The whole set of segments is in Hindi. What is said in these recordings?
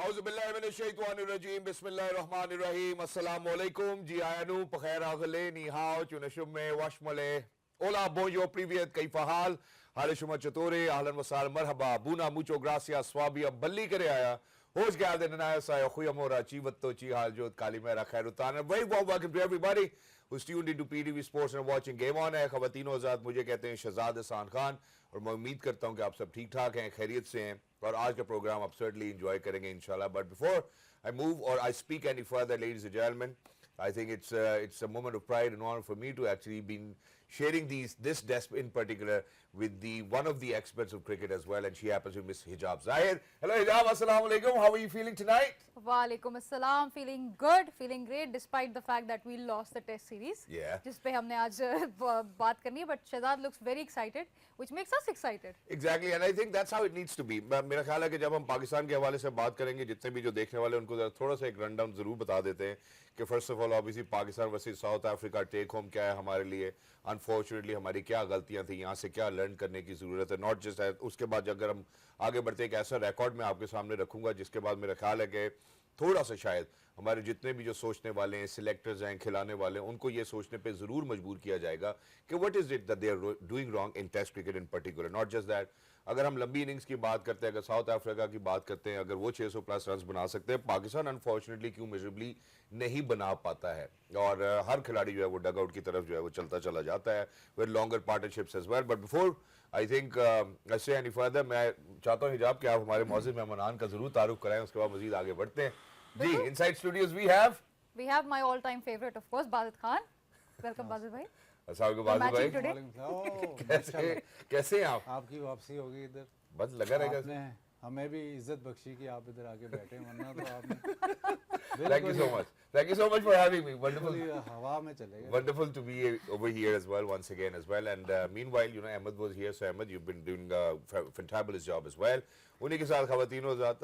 औज़ुबिल्लाहिमिनश्शैतानिर्रजीम बिस्मिल्लाहिर्रहमानिर्रहीम अस्सलाम वालेकुम जी आयानू पखैर आगले निहाओ चुनशुम में वशमले ओला बोयो प्रीवियत कईफा हाल हालिशुमा चतोरे ahlan wasal marhaba buna mucho gracias swabia balli करे आया होश geldin in aya khuyamora chivatto chi hal jot kalimera khairutan very warm welcome to everybody who's tuned into PTV Sports and watching Game On है ख़वातीनो ज़ात मुझे कहते हैं शहजाद हसन खान और मैं उम्मीद करता हूं कि आप सब ठीक ठाक हैं खैरियत से हैं और आज का प्रोग्राम आप सर्टनली एंजॉय करेंगे इंशाल्लाह but before I move or I speak any further, ladies and gentlemen, I think it's a moment of pride and honor for me to actually been sharing this desk in particular with one of the experts of cricket as well, and she happens to be Miss Hijab Zahir. Hello Hijab, assalamu alaikum. How are you feeling tonight? Walaikum assalam. Feeling good, feeling great, despite the fact that we lost the Test series. Yeah. जिस पे हमने आज बात करनी है, but Shahzad looks very excited, which makes us excited. Exactly, and I think that's how it needs to be. मेरा ख्याल है कि जब हम पाकिस्तान के हवाले से बात करेंगे, जितने भी जो देखने वाले उनको थोड़ा सा एक रन डाउन जरूर बता देते हैं कि first of all obviously Pakistan versus South Africa take home क्या है हमारे लिए, अनफॉर्चुनेटली हमारी क्या गलतियां थी, यहाँ से क्या लर्न करने की जरूरत है, नॉट जस्ट है। उसके बाद अगर हम आगे बढ़ते एक ऐसा रिकॉर्ड मैं आपके सामने रखूंगा जिसके बाद मेरा ख्याल है कि थोड़ा सा शायद हमारे जितने भी जो सोचने वाले हैं, सिलेक्टर्स हैं, खिलाने वाले हैं, उनको ये सोचने पे जरूर मजबूर किया जाएगा कि what is it that they are doing wrong in test cricket in particular. Not just that, अगर हम लंबी इनिंग्स की बात करते हैं, अगर साउथ अफ्रीका की बात करते हैं, अगर वो 600 प्लस रन बना सकते हैं, पाकिस्तान अनफॉर्चुनेटली क्यों मेजरेबली नहीं बना पाता है और हर खिलाड़ी जो है वो डग आउट की तरफ जो है वो चलता चला जाता है with longer partnerships as well. But before I think I say any further, मैं चाहता हूँ हिजाब कि आप हमारे मौजूद मेहमान का जरूर तारुफ कराएं, उसके बाद मजीद आगे बढ़ते हैं जी। Inside studios we have my all-time favorite, of course, Bazid Khan. Welcome, Bazid भाई। अस्सलाम वालेकुम भाई, कैसे हैं आप? आपकी वापसी होगी इधर, बस लगा रहेगा। हमें भी इज्जत बख्शी कि आप इधर आके बैठे, वरना तो आपने Thank you so much for having me. Wonderful. हवा में चलेगा। Wonderful to be over here as well once again as well. And meanwhile, you know, Ahmed was here, so Ahmed, you've been doing a fantabulous job as well. उन्हीं के साथ ख़वातीनों ज़ात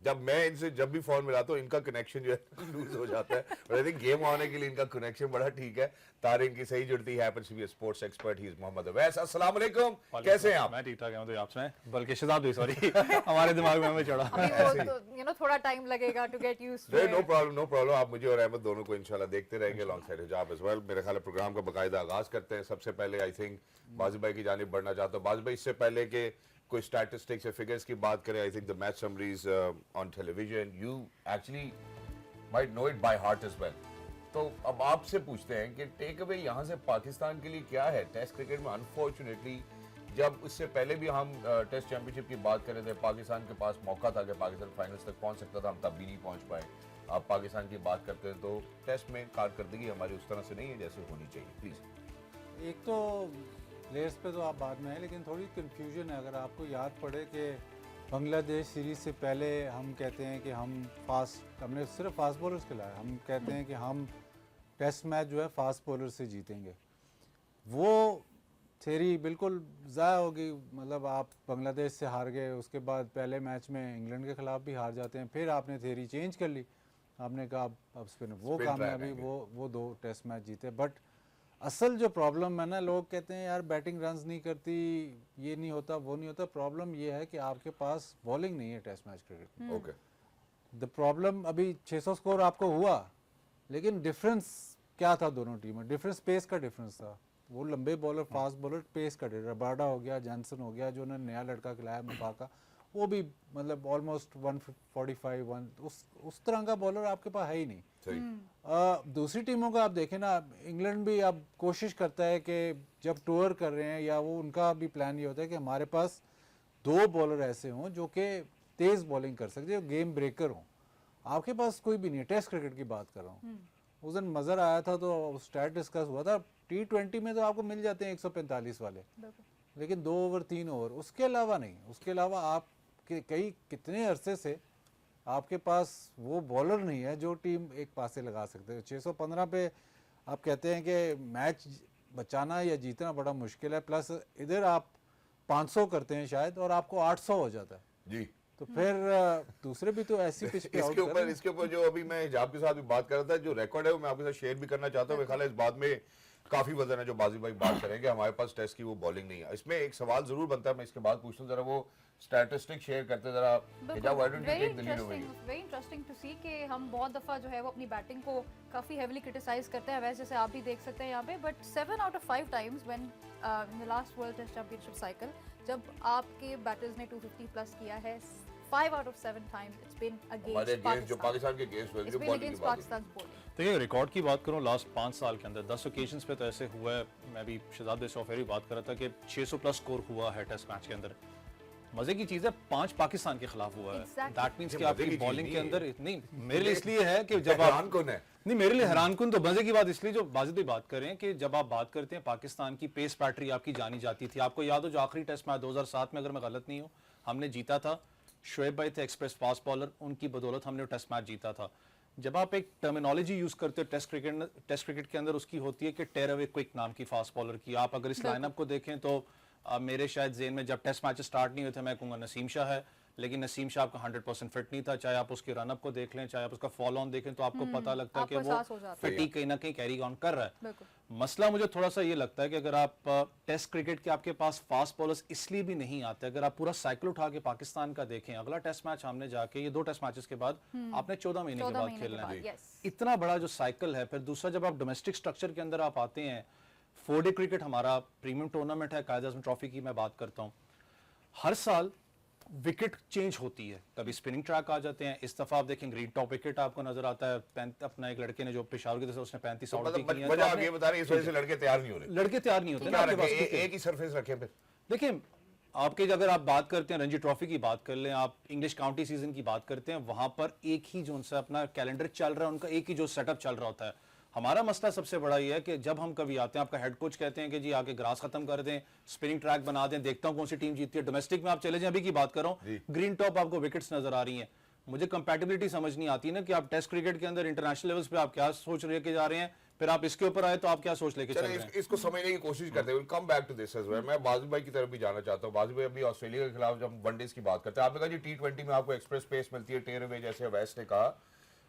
जब मैं इनसे जब भी फोन मिलाता हूँ इनका कनेक्शन जो है लूज हो जाता है, but I think गेम आने के लिए इनका कनेक्शन बड़ा ठीक है, तारीख की सही जुड़ती है। happens to be a sports expert, he is Mohammad Awais. अस्सलाम वालेकुम, कैसे हैं आप? मैं ठीक ठाक हूं, तो आपसे बल्कि शहजाद भी सॉरी हमारे दिमाग में हमें चढ़ा you know थोड़ा टाइम लगेगा to get used to it. No problem, आप मुझे और अहमद दोनों को इंशाल्लाह देखते रहेंगे alongside हिजाब as well। मेरे ख्याल है प्रोग्राम का बाकायदा आगाज करते हैं। सबसे पहले आई थिंक बाज़ी भाई की जानिब बढ़ना चाहता हूँ। बाज़ी भाई, इससे पहले के कोई स्टैटिस्टिक्स या फिगर्स की बात करें, I think the match summaries on television you actually might know it by heart as well. तो अब आपसे पूछते हैं कि टेक अवे यहाँ से पाकिस्तान के लिए क्या है टेस्ट क्रिकेट में। अनफॉर्चुनेटली जब इससे पहले भी हम टेस्ट चैंपियनशिप की बात कर रहे थे, पाकिस्तान के पास मौका था कि पाकिस्तान फाइनल्स तक पहुँच सकता था, हम तब भी नहीं पहुँच पाए। आप पाकिस्तान की बात करते हैं तो टेस्ट में कारकर्दगी हमारी उस तरह से नहीं है जैसे होनी चाहिए। प्लीज़। एक तो प्लेयर्स पे तो आप बाद में है, लेकिन थोड़ी कंफ्यूजन है। अगर आपको याद पड़े कि बांग्लादेश सीरीज़ से पहले हम कहते हैं कि हमने सिर्फ फास्ट बॉलर्स खिलाया, हम कहते हैं कि हम टेस्ट मैच जो है फास्ट बॉलर से जीतेंगे। वो थ्योरी बिल्कुल ज़ाया होगी। मतलब आप बांग्लादेश से हार गए, उसके बाद पहले मैच में इंग्लैंड के ख़िलाफ़ भी हार जाते हैं, फिर आपने थ्योरी चेंज कर ली, आपने कहा अब स्पिन वो कामयाबी वो 2 टेस्ट मैच जीते। बट असल जो प्रॉब्लम है ना, लोग कहते हैं यार बैटिंग रन्स नहीं करती, ये नहीं होता, वो नहीं होता। प्रॉब्लम ये है कि आपके पास बॉलिंग नहीं है test match cricket. Okay, the problem अभी 600 स्कोर आपको हुआ, लेकिन डिफरेंस क्या था दोनों टीमों? डिफरेंस पेस का डिफरेंस था। वो लंबे बॉलर, फास्ट बॉलर, पेस का डिफरेंस। रबाडा हो गया, जॉनसन हो गया, जो उन्होंने नया लड़का खिलाया मुफाका, वो भी मतलब ऑलमोस्ट 145 उस तरह का बॉलर आपके पास है ही नहीं। दूसरी टीमों का आप देखें ना, इंग्लैंड भी अब कोशिश करता है कि जब टूर कर रहे हैं या वो उनका भी प्लान ये होता है कि हमारे पास 2 बॉलर ऐसे हों जो कि तेज़ बॉलिंग कर सकते हैं, गेम ब्रेकर हों। आपके पास कोई भी नहीं है। टेस्ट क्रिकेट की बात कर रहा हूँ। उस दिन मज़र आया था तो स्टैट डिस्कस हुआ था, T20 में तो आपको मिल जाते हैं 145 वाले, लेकिन 2 ओवर 3 ओवर, उसके अलावा नहीं। उसके अलावा आप कितने अरसे से आपके पास वो बॉलर नहीं है जो टीम एक पासे लगा सकते हो। 615 पे आप कहते हैं कि मैच बचाना या जीतना बड़ा मुश्किल है, प्लस इधर आप 500 करते हैं शायद और आपको 800 हो जाता है जी। तो फिर दूसरे भी तो ऐसी पिच पे इसके ऊपर जो अभी मैं हिजाब के साथ भी बात कर रहा था, जो रिकॉर्ड है वो मैं आपके साथ शेयर भी करना चाहता हूँ। मेरे ख्याल है इस बात में काफी वजन है जो बाजी भाई बात करेंगे, हमारे पास टेस्ट की वो बॉलिंग नहीं है। इसमें एक सवाल जरूर बनता है, मैं इसके बाद पूछता हूँ, जरा वो स्टैटिस्टिक शेयर करते जरा हिजाब, why don't you take the lead over? Very interesting to see कि हम बहुत दफ़ा जो है वो अपनी बैटिंग को काफ़ी हेवीली क्रिटिसाइज करते हैं, वैसे जैसे आप भी देख सकते हैं यहाँ पे, but 7 out of 5 times when in the last world test championship cycle जब आपके बैटर्स ने 250 प्लस किया है, 5 out of 7 times it's been हमारे अगेंस्ट अगेंस्ट जो पाकिस्तान के अगेंस्ट हुए, जो बॉलिंग की बात है। पाकिस्तान बॉलिंग। देखिए रिकॉर्ड की बात करूं लास्ट 5 साल के अंदर 10 ओकेजन्स पे तो ऐसे हुआ है, मैं भी शहजाद भाई से बात कर रहा था कि 600 प्लस स्कोर हुआ है टेस्ट मैच के अंदर। मजे की चीज है 5 पाकिस्तान के खिलाफ हुआ है, Exactly. दैट मींस ये कि मजे आपकी की चीज बॉलिंग के नहीं अंदर इतनी, मेरे लिए इसलिए है कि जब आप हैरान कौन है? नहीं, मेरे लिए हैरान कुन तो मजे की बात इसलिए जो बाजिद भाई बात कर रहे हैं कि जब आप बात करते हैं पाकिस्तान की पेस बैटरी आपकी जानी जाती थी। आपको याद हो जो आखिरी टेस्ट मैच 2007 में, अगर मैं गलत नहीं हूं, हमने जीता था, शोएब भाई थे एक्सप्रेस फास्ट बॉलर, उनकी बदौलत हमने टेस्ट मैच जीता था। जब आप एक टर्मिनोलॉजी यूज करते हो टेस्ट क्रिकेट के अंदर, उसकी होती है कि टेर अवे क्विक नाम की फास्ट बॉलर की। आप अगर इस लाइनअप को देखें तो मेरे शायद जेन में जब टेस्ट मैच स्टार्ट नहीं हुए थे, मैं कहूँगा नसीम शाह है, लेकिन नसीम शाह आपका 100% फिट नहीं था। चाहे आप उसके रनअप को देख लें, चाहे आप उसका फॉलो ऑन देखें, तो आपको पता लगता है कि आपको एहसास हो जाता वो फिटी कहीं ना कहीं कैरी ऑन कर रहा है। बिल्कुल। मसला मुझे थोड़ा सा ये लगता है कि अगर आप टेस्ट क्रिकेट के आपके पास फास्ट बॉलर्स इसलिए भी नहीं आते, अगर आप पूरा साइकिल उठा के पाकिस्तान का देखें, अगला टेस्ट मैच हमने जाके, ये 2 टेस्ट मैचेस के बाद आपने 14 महीने के बाद खेलना है, इतना बड़ा जो साइकिल है। फिर दूसरा, जब आप डोमेस्टिक स्ट्रक्चर के अंदर आप आते हैं, 4 डे क्रिकेट हमारा प्रीमियम टूर्नामेंट है, कायद आज़म ट्रॉफी की मैं बात करता हूँ, हर साल विकेट चेंज होती है, कभी स्पिनिंग ट्रैक आ जाते हैं। इस दफा आप देखें ग्रीन टॉप विकेट आपको नजर आता है, अपना एक लड़के ने जो पेशावर की तरफ से उसने 35 आउट मतलब की है, वजह आप ये बता रहे हैं इस वजह से लड़के तैयार नहीं हो रहे? लड़के तैयार नहीं होते तो ना क्या आपके पास रखें, क्रिकेट। एक ही सरफेस रखें फिर? देखिए आपके अगर आप बात करते हैं रणजी ट्रॉफी की बात कर लें, आप इंग्लिश काउंटी सीजन की बात करते हैं, वहां पर एक ही जो उनसे अपना कैलेंडर चल रहा है, उनका एक ही जो सेटअप चल रहा होता है। हमारा मसला सबसे बड़ा ये है कि जब हम कभी आते हैं, आपका हेड कोच कहते हैं कि जी आके ग्रास खत्म कर दें, स्पिनिंग ट्रैक बना दें, देखता हूं कौन सी टीम जीतती है। डोमेस्टिक में आप चले जाएं, अभी की बात कर रहा हूं, ग्रीन टॉप आपको विकेट्स नजर आ रही हैं। मुझे कंपैटिबिलिटी समझ नहीं आती ना कि आप टेस्ट क्रिकेट के अंदर इंटरनेशनल लेवल्स पे आप क्या सोच लेके जा रहे हैं, फिर आप इसके ऊपर आए तो आप क्या सोच लेके चल रहे हैं। इसको समझने की कोशिश करते हैं। Come back to this as well. मैं बाजू भाई की तरफ भी जाना चाहता हूं। बाजू भाई अभी ऑस्ट्रेलिया के खिलाफ जब वनडेज की बात करते हैं, आपने कहा जी T20 में आपको एक्सप्रेस पेस मिलती है, टेर अवे, जैसे वेस्ट ने कहा।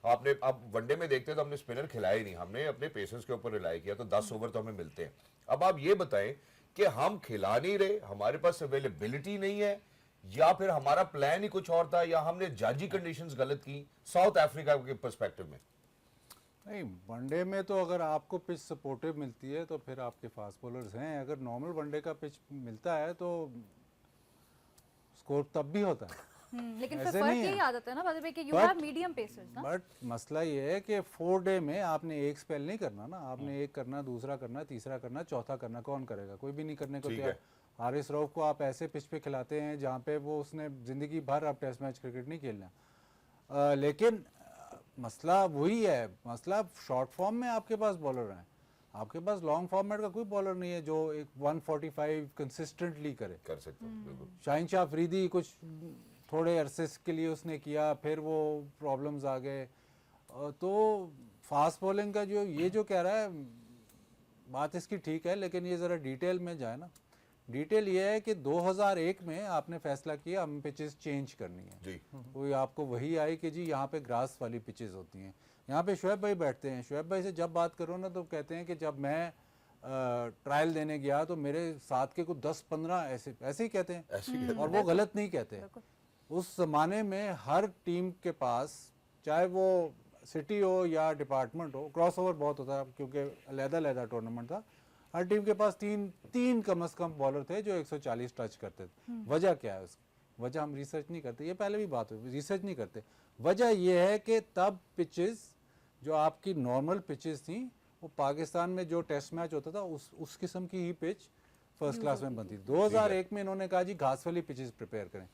आपने अब वनडे में देखते तो हमने स्पिनर खिलाए नहीं, हमने अपने पेसर्स के ऊपर रिलाई किया, तो 10 ओवर तो हमें मिलते हैं। अब आप ये बताएं कि हम खिला नहीं रहे, हमारे पास अवेलेबिलिटी नहीं है, या फिर हमारा प्लान ही कुछ और था, या हमने जाजी कंडीशंस गलत की साउथ अफ्रीका के पर्सपेक्टिव में? नहीं, वनडे में तो अगर आपको पिच सपोर्टिव मिलती है तो फिर आपके फास्ट बॉलर्स हैं। अगर नॉर्मल वनडे का पिच मिलता है तो स्कोर तब भी होता है। लेकिन फिर ऐसे फर्क नहीं है। यही आ जाता है ना बात है कि you But- have medium pacers ना। बट मसला ये है कि 4 डे में आपने एक स्पेल नहीं करना ना, आपने एक करना, दूसरा करना, तीसरा करना, चौथा करना। कौन करेगा? कोई भी नहीं करने को ठीक तैयार। है। हारिस रऊफ को आप ऐसे पिच पे खिलाते हैं जहाँ पे वो उसने जिंदगी भर अब टेस्ट मैच क्रिकेट नहीं खेलना। लेकिन मसला वही है, मसला शॉर्ट फॉर्म में आपके पास बॉलर हैं, आपके पास लॉन्ग फॉर्मेट का कोई बॉलर नहीं है जो एक 145 कंसिस्टेंटली करे। कर सकते हैं बिल्कुल। शाहीन शाह अफरीदी कुछ थोड़े अरसे के लिए उसने किया, फिर वो प्रॉब्लम्स आ गए। तो फास्ट बॉलिंग का जो कह रहा है, बात इसकी ठीक है, लेकिन ये ज़रा डिटेल में जाए ना। डिटेल ये है कि 2001 में आपने फैसला किया हम पिचेस चेंज करनी है जी। कोई आपको वही आई कि जी यहाँ पे ग्रास वाली पिचेस होती हैं। यहाँ पे शोएब भाई बैठते हैं, शोएब भाई से जब बात करो ना तो कहते हैं कि जब मैं ट्रायल देने गया तो मेरे साथ के कुछ 10-15 ऐसे ही कहते हैं, ऐसे ही कहते और वो गलत नहीं कहते। उस जमाने में हर टीम के पास, चाहे वो सिटी हो या डिपार्टमेंट हो, क्रॉस ओवर बहुत होता है क्योंकि अलग-अलग टूर्नामेंट था, हर टीम के पास तीन कम से कम बॉलर थे जो 140 टच करते थे। वजह क्या है उसकी? वजह हम रिसर्च नहीं करते, ये पहले भी बात हुई, रिसर्च नहीं करते। वजह ये है कि तब पिचेस जो आपकी नॉर्मल पिचेस थी, वो पाकिस्तान में जो टेस्ट मैच होता था उस किस्म की ही पिच फर्स्ट क्लास में बनती थी। 2001 में इन्होंने कहा जी घास वाली पिचेस प्रिपेयर करें।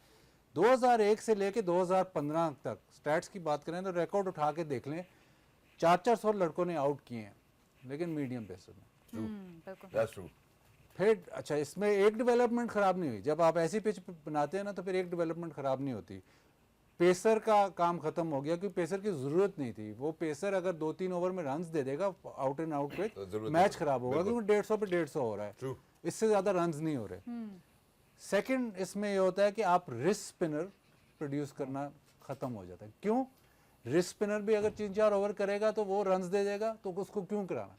2001 से लेके 2015 तक स्टैट्स की बात करें तो रिकॉर्ड उठा के देख लें, 400 लड़कों ने आउट किए हैं, लेकिन मीडियम पेसर में। That's true. फिर अच्छा, इसमें एक डेवलपमेंट खराब नहीं हुई। जब आप ऐसी पिच बनाते हैं ना तो फिर एक डेवलपमेंट खराब नहीं होती। पेसर का काम खत्म हो गया क्योंकि पेसर की जरूरत नहीं थी। वो पेसर अगर 2-3 ओवर में रन्स दे देगा आउट एंड आउट पे, जरूरत मैच नहीं। खराब होगा क्योंकि 150 पे 150 हो रहा है। True. इससे ज्यादा रन्स नहीं हो रहे। सेकंड इसमें ये होता है कि आप रिस्ट स्पिनर प्रोड्यूस करना खत्म हो जाता है। क्यों? रिस्ट स्पिनर भी अगर 3-4 ओवर करेगा तो वो रन्स दे देगा, तो उसको क्यों कराना?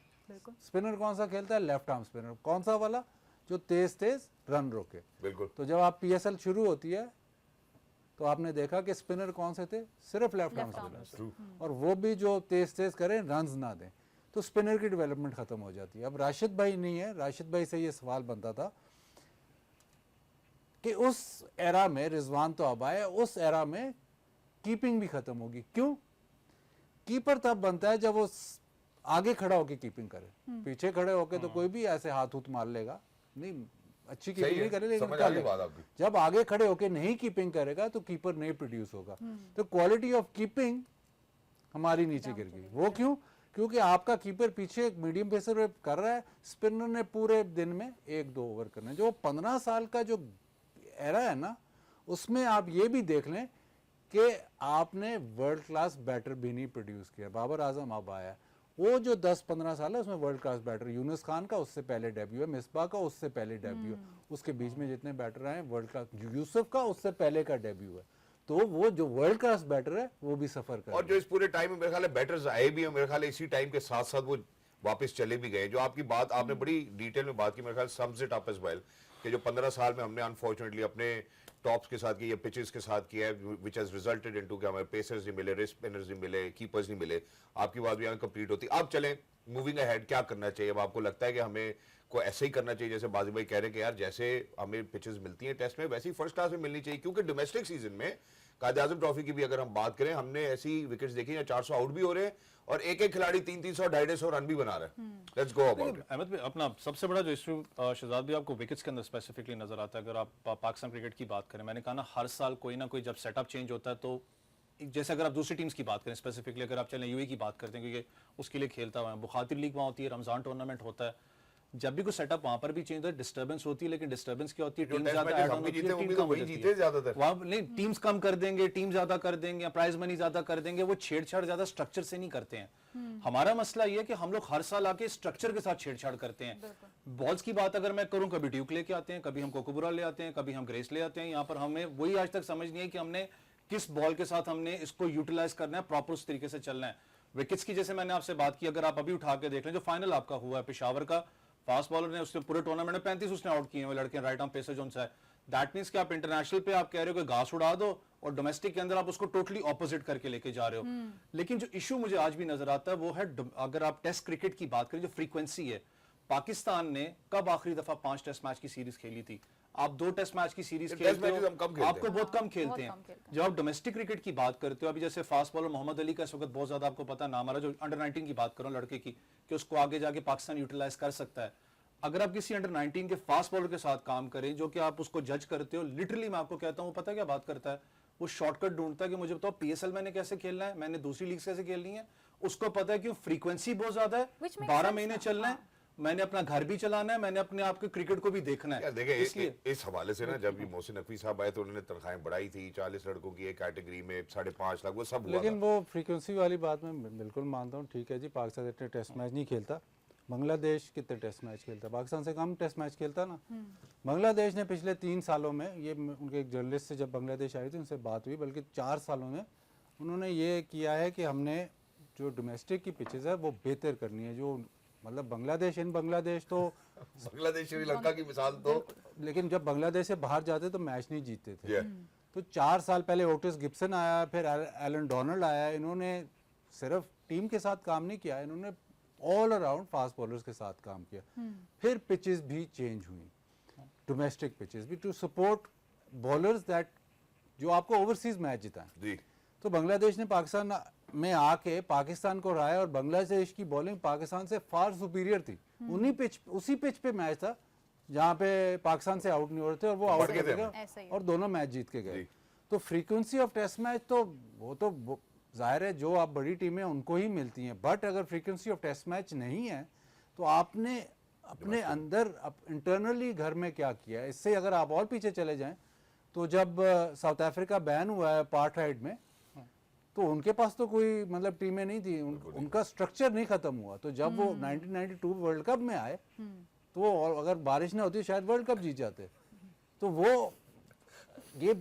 स्पिनर कौन सा खेलता है? Left arm spinner. कौन सा वाला? जो तेज तेज रन रोके। बिल्कुल। तो जब आप PSL शुरू होती है तो आपने देखा कि स्पिनर कौन से थे, सिर्फ left arm Left arm spinner, और वो भी जो तेज तेज करें, रन्स ना दें, तो स्पिनर की डेवलपमेंट खत्म हो जाती है। अब राशिद भाई नहीं है, राशिद भाई से ये सवाल बनता था कि उस एरा में, रिजवान तो अब आए, उस एरा में कीपिंग भी खत्म होगी। क्यों? कीपर तब बनता है जब वो आगे खड़ा होकर कीपिंग करे, पीछे खड़े होके तो कोई भी ऐसे हाथ हुथ मार लेगा, नहीं अच्छी सही कीपिंग है, नहीं करे, लेकिन समझ कर आ गई लेगा। बात आपकी। जब आगे खड़े होके नहीं कीपिंग करेगा तो कीपर नहीं प्रोड्यूस होगा। तो क्वालिटी ऑफ कीपिंग हमारी नीचे गिर गई। वो क्यों? क्योंकि आपका कीपर पीछे एक मीडियम पेसर कर रहा है, स्पिनर ने पूरे दिन में 1-2 ओवर करने। जो 15 साल का जो एरा है ना, उसमें आप ये भी देख लें कि आपने वर्ल्ड क्लास बैटर भी नहीं प्रोड्यूस किया। बाबर आजम अब आया, वो जो 10-15 साल है उसमें world class batter, Younis Khan का उससे पहले डेब्यू है, मिसबा का उससे पहले डेब्यू है, उसके बीच में जितने बैटर आए वर्ल्ड क्लास, यूसुफ का उससे पहले का डेब्यू है। तो वो जो वर्ल्ड क्लास बैटर है वो भी सफर कर और जो इस पूरे टाइम में मेरे ख्याल है बैटर्स आए भी हैं, मेरे ख्याल है इसी टाइम के साथ साथ वो वापस चले भी गए। जो आपकी बात आपने बड़ी डिटेल में बात की, मेरे ख्याल sums it up as well, कि जो 15 साल में हमने अनफॉर्चुनेटली अपने टॉप्स के साथ किया या पिचेस के साथ किया है, विच हैज रिजल्टेड इनटू कि हमें पेसर्स नहीं मिले, रिस्ट स्पिनर्स नहीं मिले, कीपर्स नहीं मिले। आपकी बात भी यहाँ कंप्लीट होती। अब चलें मूविंग अहेड, क्या करना चाहिए? अब आपको लगता है कि हमें को ऐसे ही करना चाहिए जैसे बाजी भाई कह रहे हैं कि यार जैसे हमें पिचेस मिलती हैं टेस्ट में वैसी फर्स्ट क्लास में मिलनी चाहिए? क्योंकि डोमेस्टिक सीजन में कायद आजम ट्रॉफी की भी अगर हम बात करें, हमने ऐसी विकेट्स देखी हैं 400 आउट भी हो रहे हैं और एक एक खिलाड़ी 300, 250 रन भी बना रहे हैं। Let's go about it. Ahmed भाई, अपना सबसे बड़ा जो इशू शहजाद भी आपको विकेट्स के अंदर स्पेसिफिकली नजर आता है। अगर आप पाकिस्तान क्रिकेट की बात करें, मैंने कहा ना हर साल कोई ना कोई जब सेटअप चेंज होता है, तो जैसे अगर आप दूसरी टीम्स की बात करें, स्पेसिफिकली अगर आप चलें यूएई की बात करते हैं, क्योंकि उसके लिए खेलता हुआ है, बुखातिर लीग वहाँ होती है, रमजान टूर्नामेंट होता है, जब भी कोई सेटअप वहां पर भी चेंज होता है, डिस्टर्बेंस होती है, लेकिन डिस्टर्बेंस क्या होती है, टीम ज्यादा ऐड हम भी जीते, वो भी तो वही जीते ज्यादातर। वहां नहीं, टीम्स कम कर देंगे, टीम ज्यादा कर देंगे, प्राइज मनी ज्यादा कर देंगे, वो छेड़छाड़ ज्यादा स्ट्रक्चर से नहीं करते हैं। हमारा मसला ये है कि हम लोग हर साल आके स्ट्रक्चर के साथ छेड़छाड़ करते हैं। बॉल्स की बात अगर मैं करूं, कभी ड्यूक लेके आते हैं, कभी हम कोकोबुरा ले आते हैं, कभी हम ग्रेस ले आते हैं। यहाँ पर हमें वही आज तक समझ नहीं है कि हमने किस बॉल के साथ हमने इसको यूटिलाइज करना है, प्रॉपर उस तरीके से चलना है। विकेट्स की जैसे मैंने आपसे बात की, अगर आप अभी उठा के देख लें, जो फाइनल आपका हुआ है पेशावर का, फास्ट बॉलर ने उसने पूरे टूर्नामेंट में 35 उसने आउट किए हैं, वो लड़के राइट आर्म पेसर जो है। दैट मींस कि आप इंटरनेशनल पे आप कह रहे हो कि घास उड़ा दो, और डोमेस्टिक के अंदर आप उसको टोटली ऑपोजिट करके लेके जा रहे हो। लेकिन जो इशू मुझे आज भी नजर आता है वो है, अगर आप टेस्ट क्रिकेट की बात करें, जो फ्रीक्वेंसी है, पाकिस्तान ने कब आखिरी दफा 5 टेस्ट मैच की सीरीज खेली थी? आप 2 टेस्ट मैच की सीरीज टेस्ट खेलते मैचेस हम कम हो, खेलते आपको हैं। बहुत कम खेलते बहुत हैं। कम खेलते हैं। जब आप डोमेस्टिक क्रिकेट की बात करते हो, अभी जैसे फास्ट बॉलर मोहम्मद अली का इस वक्त बहुत ज्यादा आपको पता नाम आ रहा है, जो अंडर 19 की बात करो लड़के की, कि उसको आगे जाके पाकिस्तान यूटिलाइज कर सकता है। अगर आप किसी अंडर 19 के फास्ट बॉलर के साथ काम करें, जो कि आप उसको जज करते हो, लिटरली मैं आपको कहता हूं, पता क्या बात करता है, वो शॉर्टकट ढूंढता है कि मुझे बताओ पीएसएल मैंने कैसे खेलना है, मैंने दूसरी लीग कैसे खेलनी है। उसको पता है कि फ्रीक्वेंसी बहुत ज्यादा है, Which makes 12 sense महीने ना, चलना है, मैंने अपना घर भी चलाना है, मैंने अपने आप के क्रिकेट को भी देखना यार है। देखिए इसलिए इस हवाले से ना, जब ये मोहसिन नकवी साहब आए तो उन्होंने तनख्वाहें बढ़ाई थी, 40 लड़कों की एक कैटेगरी में 5.5 लाख, वो सब हुआ लेकिन था। वो फ्रीक्वेंसी वाली बात मैं बिल्कुल मानता हूँ, ठीक है जी, पाकिस्तान इतने टेस्ट मैच नहीं खेलता। बांग्लादेश कितने टेस्ट मैच खेलता? पाकिस्तान से कम टेस्ट मैच खेलता ना। बांग्लादेश ने पिछले 3 सालों में, ये उनके एक जर्नलिस्ट से जब बांग्लादेश आई थी उनसे बात हुई, बल्कि 4 सालों में उन्होंने ये किया है कि हमने जो डोमेस्टिक की पिचेस है वो बेहतर करनी है। जो मतलब बांग्लादेश तो बांग्लादेश श्रीलंका की मिसाल तो लेकिन जब बांग्लादेश से बाहर जाते तो मैच नहीं जीतते थे। Yeah. तो 4 साल पहले ओटिस गिब्सन आया, फिर एलन डोनाल्ड आया। इन्होंने सिर्फ टीम के साथ काम नहीं किया, इन्होंने ऑल अराउंड फास्ट बॉलर्स के साथ काम किया। फिर पिचेस भी चेंज हुई, डोमेस्टिक पिचेस भी, टू सपोर्ट बॉलर्स दैट जो आपको ओवरसीज मैच जिताएं। जी तो बांग्लादेश ने पाकिस्तान में आके पाकिस्तान को हराया, और बांग्लादेश की बॉलिंग पाकिस्तान से फार सुपीरियर थी। उसी पिच पे मैच था जहाँ पे पाकिस्तान से आउट नहीं हो रहे थे, और वो आउट गए थे कर ऐसा ही गए और दोनों मैच जीत के गए। जी। तो फ्रीक्वेंसी ऑफ टेस्ट मैच तो वो तो जाहिर है जो आप बड़ी टीमें उनको ही मिलती हैं, बट अगर फ्रीक्वेंसी ऑफ टेस्ट मैच नहीं है तो आपने अपने अंदर इंटरनली घर में क्या किया है। इससे अगर आप और पीछे चले जाएं तो जब साउथ अफ्रीका बैन हुआ है अपार्थाइड में, तो उनके पास तो कोई मतलब टीमें नहीं थी, उनका स्ट्रक्चर नहीं खत्म हुआ। तो जब वो 1992 वर्ल्ड कप में आए तो वो, और अगर बारिश ना होती शायद वर्ल्ड कप जीत जाते। तो वो ये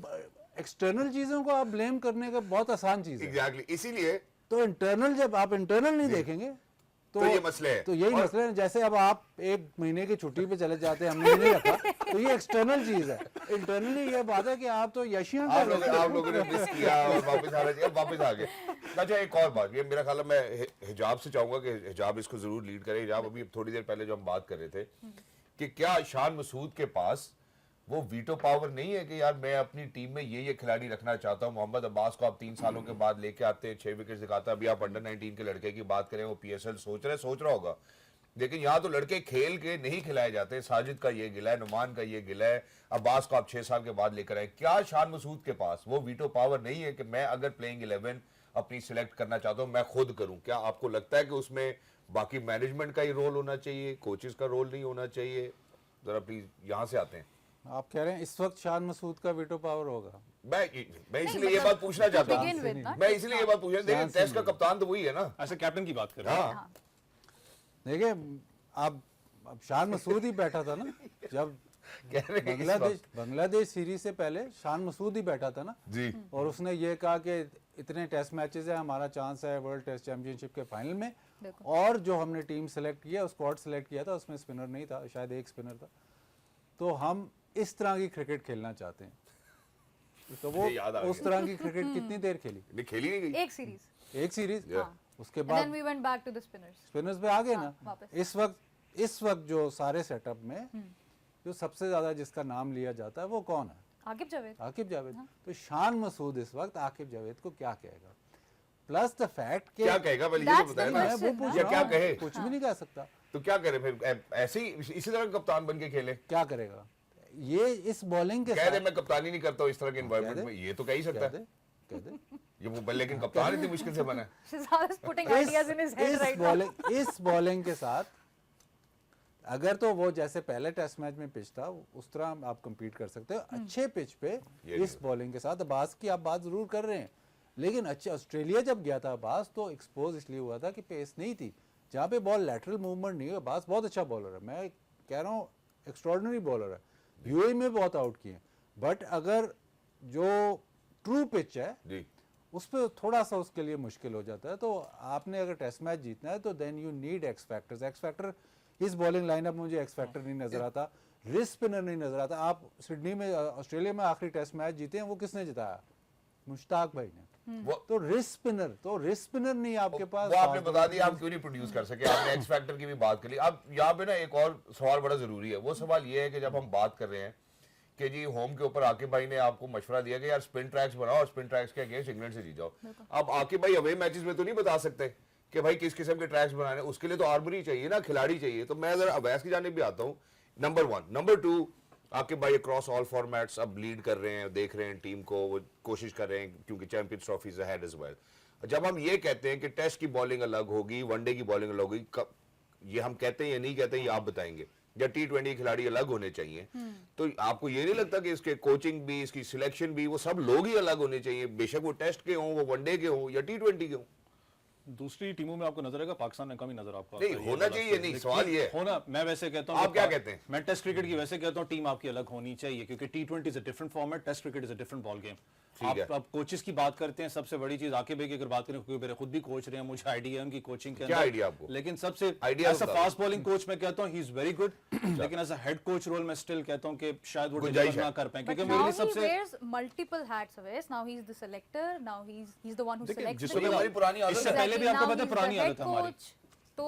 एक्सटर्नल चीजों को आप ब्लेम करने का बहुत आसान चीज है। एग्जैक्टली, इसीलिए तो इंटरनल, जब आप इंटरनल नहीं देखेंगे तो ये मसले हैं। तो यही मसले हैं। जैसे अब आप एक महीने की छुट्टी पे चले जाते हैं, हमने नहीं रखा, तो ये एक्सटर्नल चीज है। इंटरनली ये बात है कि आप तो यशियां आप लोगों ने मिस किया और वापस आना चाहिए, वापस आ गए। अच्छा, एक और बात, ये मेरा ख्याल है, मैं हिजाब से चाहूंगा कि हिजाब इसको जरूर लीड करे। हिजाब, अभी थोड़ी देर पहले जो हम बात कर रहे थे कि क्या शान मसूद के पास वो वीटो पावर नहीं है कि यार मैं अपनी टीम में ये खिलाड़ी रखना चाहता हूँ। मोहम्मद अब्बास को आप 3 सालों के बाद लेके आते हैं, 6 विकेट दिखाता है। अभी आप अंडर 19 के लड़के की बात करें, वो PSL सोच रहा होगा, लेकिन यहाँ तो लड़के खेल के नहीं खिलाए जाते। साजिद का ये गिला है, नुमान का ये गिला है, अब्बास को आप 6 साल के बाद लेकर आए। क्या शान मसूद के पास वो वीटो पावर नहीं है कि मैं अगर प्लेइंग 11 अपनी सिलेक्ट करना चाहता हूँ, मैं खुद करूँ? क्या आपको लगता है कि उसमें बाकी मैनेजमेंट का ही रोल होना चाहिए, कोचेस का रोल नहीं होना चाहिए? जरा प्लीज यहाँ से आते हैं। आप कह रहे हैं इस वक्त शान मसूद का वीटो पावर होगा? मैं इसलिए ये बात पूछना चाहता हूँ, मैं इसलिए ये बात पूछना, देखिए टेस्ट का कप्तान तो वही है ना, ऐसे कैप्टन की बात कर रहे हैं। हाँ देखिए अब शान मसूद ही बैठा था ना जब कह रहे हैं इस वक्त। बांग्लादेश सीरीज से पहले शान मसूद ही बैठा था ना जी, और उसने ये कहा कि इतने टेस्ट मैचेस है, हमारा चांस है वर्ल्ड टेस्ट चैंपियनशिप के फाइनल में। और जो हमने टीम सेलेक्ट किया, स्क्वाड सेलेक्ट किया था, उसमें स्पिनर नहीं था, शायद एक स्पिनर था। तो हम इस तरह की क्रिकेट खेलना चाहते हैं। तो वो ये याद आ उस तरह की क्रिकेट कितनी देर खेली? नहीं खेली नहीं गई एक सीरीज, एक सीरीज, उसके and बाद then we went back to the spinners. Spinners पे आ गए ना। वापस। इस वक्त जो सारे सेटअप में जो सबसे ज्यादा जिसका नाम लिया जाता है वो कौन है? आकिब जावेद। आकिब जावेद। तो शान मसूद इस वक्त आकिब जावेद को क्या कहेगा? प्लस द फैक्ट के क्या कहेगा, पहले ये तो बताया ना, मैं वो पूछ या रहा क्या हूं, कहे? कुछ भी नहीं कह सकता। तो क्या करे फिर? ऐसे ही इसी तरह कप्तान बन के खेले? क्या करेगा? ये इस बॉलिंग के कह दे साथ मैं कप्तानी नहीं करता हूँ इस तरह के एनवायरनमेंट में, ये तो कह ही सकता है। कह दे ये वो, लेकिन कप्तान इतनी मुश्किल से बना है। Shahzad is putting ideas in his head right now. इस बॉलिंग के साथ अगर तो वो जैसे पहले टेस्ट मैच में पिच था उस तरह आप compete कर सकते हो अच्छे पिच पे। ये इस बॉलिंग के साथ अब्बास की आप बात जरूर कर रहे हैं, लेकिन अच्छे ऑस्ट्रेलिया जब गया था अब्बास तो एक्सपोज इसलिए हुआ था कि पेस नहीं थी, जहाँ पे बॉल लैटरल मूवमेंट नहीं है। अब्बास बहुत अच्छा बॉलर है, मैं कह रहा हूँ एक्स्ट्रॉर्डिनरी बॉलर है, यूएई में बहुत आउट किए। बट अगर जो ट्रू पिच है जी, उस पर थोड़ा सा उसके लिए मुश्किल हो जाता है। तो आपने अगर टेस्ट मैच जीतना है तो then you need X factors. X factor इस बॉलिंग लाइनअप मुझे एक्स फैक्टर नहीं नजर आता, रिस्ट स्पिनर नहीं नजर आता। आप सिडनी में ऑस्ट्रेलिया में आखिरी टेस्ट मैच जीते हैं, वो किसने जिताया? मुश्ताक भाई ने। वो तो रिस्ट स्पिनर नहीं आपके पास। वो आपने बता दिया, हम क्यों नहीं प्रोड्यूस कर सके। आपने एक्स फैक्टर की भी बात कर ली। अब यहाँ पे ना एक और सवाल बड़ा जरूरी है। वो सवाल ये है कि जब हम बात कर रहे हैं कि जी होम के ऊपर आकिब भाई ने आपको मशवरा दिया कि यार स्पिन ट्रैक्स बनाओ और स्पिन ट्रैक्स के अगेंस्ट इंग्लैंड से जीत जाओ। अब आकिब भाई अवे मैचेस में तो नहीं बता सकते कि भाई किस किस्म के ट्रैक्स बनाने, उसके लिए तो आर्मरी चाहिए ना, खिलाड़ी चाहिए। तो मैं जरा अवैस की जानिब भी आता हूँ। नंबर 1, नंबर 2, आकिब भाई अक्रॉस ऑल फॉर्मेट्स अब लीड कर रहे हैं, देख रहे हैं टीम को, वो कोशिश कर रहे हैं क्योंकि champions trophy is ahead as well. जब हम ये कहते हैं कि टेस्ट की बॉलिंग अलग होगी, वनडे की बॉलिंग अलग होगी, ये हम कहते हैं या नहीं कहते हैं, ये आप बताएंगे, या T20 खिलाड़ी अलग होने चाहिए, तो आपको ये नहीं लगता कि इसके कोचिंग भी, इसकी सिलेक्शन भी, वो सब लोग ही अलग होने चाहिए, बेशक वो टेस्ट के हों, वो वनडे के हों या T20 के हों? दूसरी टीमों में आपको नजर आएगा, पाकिस्तान में कम ही नजर आपको नहीं, आता है। होना चाहिए, नहीं, सवाल ये है। होना, मैं वैसे कहता हूँ आप क्या कहते हैं? मैं टेस्ट क्रिकेट की वैसे कहता हूँ टीम आपकी अलग होनी चाहिए, क्योंकि T20 is a different format, test cricket is a different ball game. आप कोचेस की बात करते हैं, सबसे बड़ी चीज आकिब भाई की अगर बात करें, क्योंकि मेरे खुद भी कोच रहे हैं, मुझे आइडिया है उनकी कोचिंग के क्या अंदर। आइडिया आपको? लेकिन सबसे आइडिया एज अ बताओ। फास्ट बॉलिंग कोच मैं कहता हूँ ही इज वेरी गुड, लेकिन as a head coach role मैं स्टिल कहता हूँ कि शायद वो गुंजाइश डिलीवर है। ना कर पाए, But क्योंकि now मेरे लिए he सबसे wears multiple hats, Awais. Now he's the selector. Now he's the one who देखिए, selects. जिस the वक्त team. हमारी पुरानी आदत इससे है। पहले भी Exactly. आपको Now पता है he's पुरानी the आदत head है हमारी। coach. So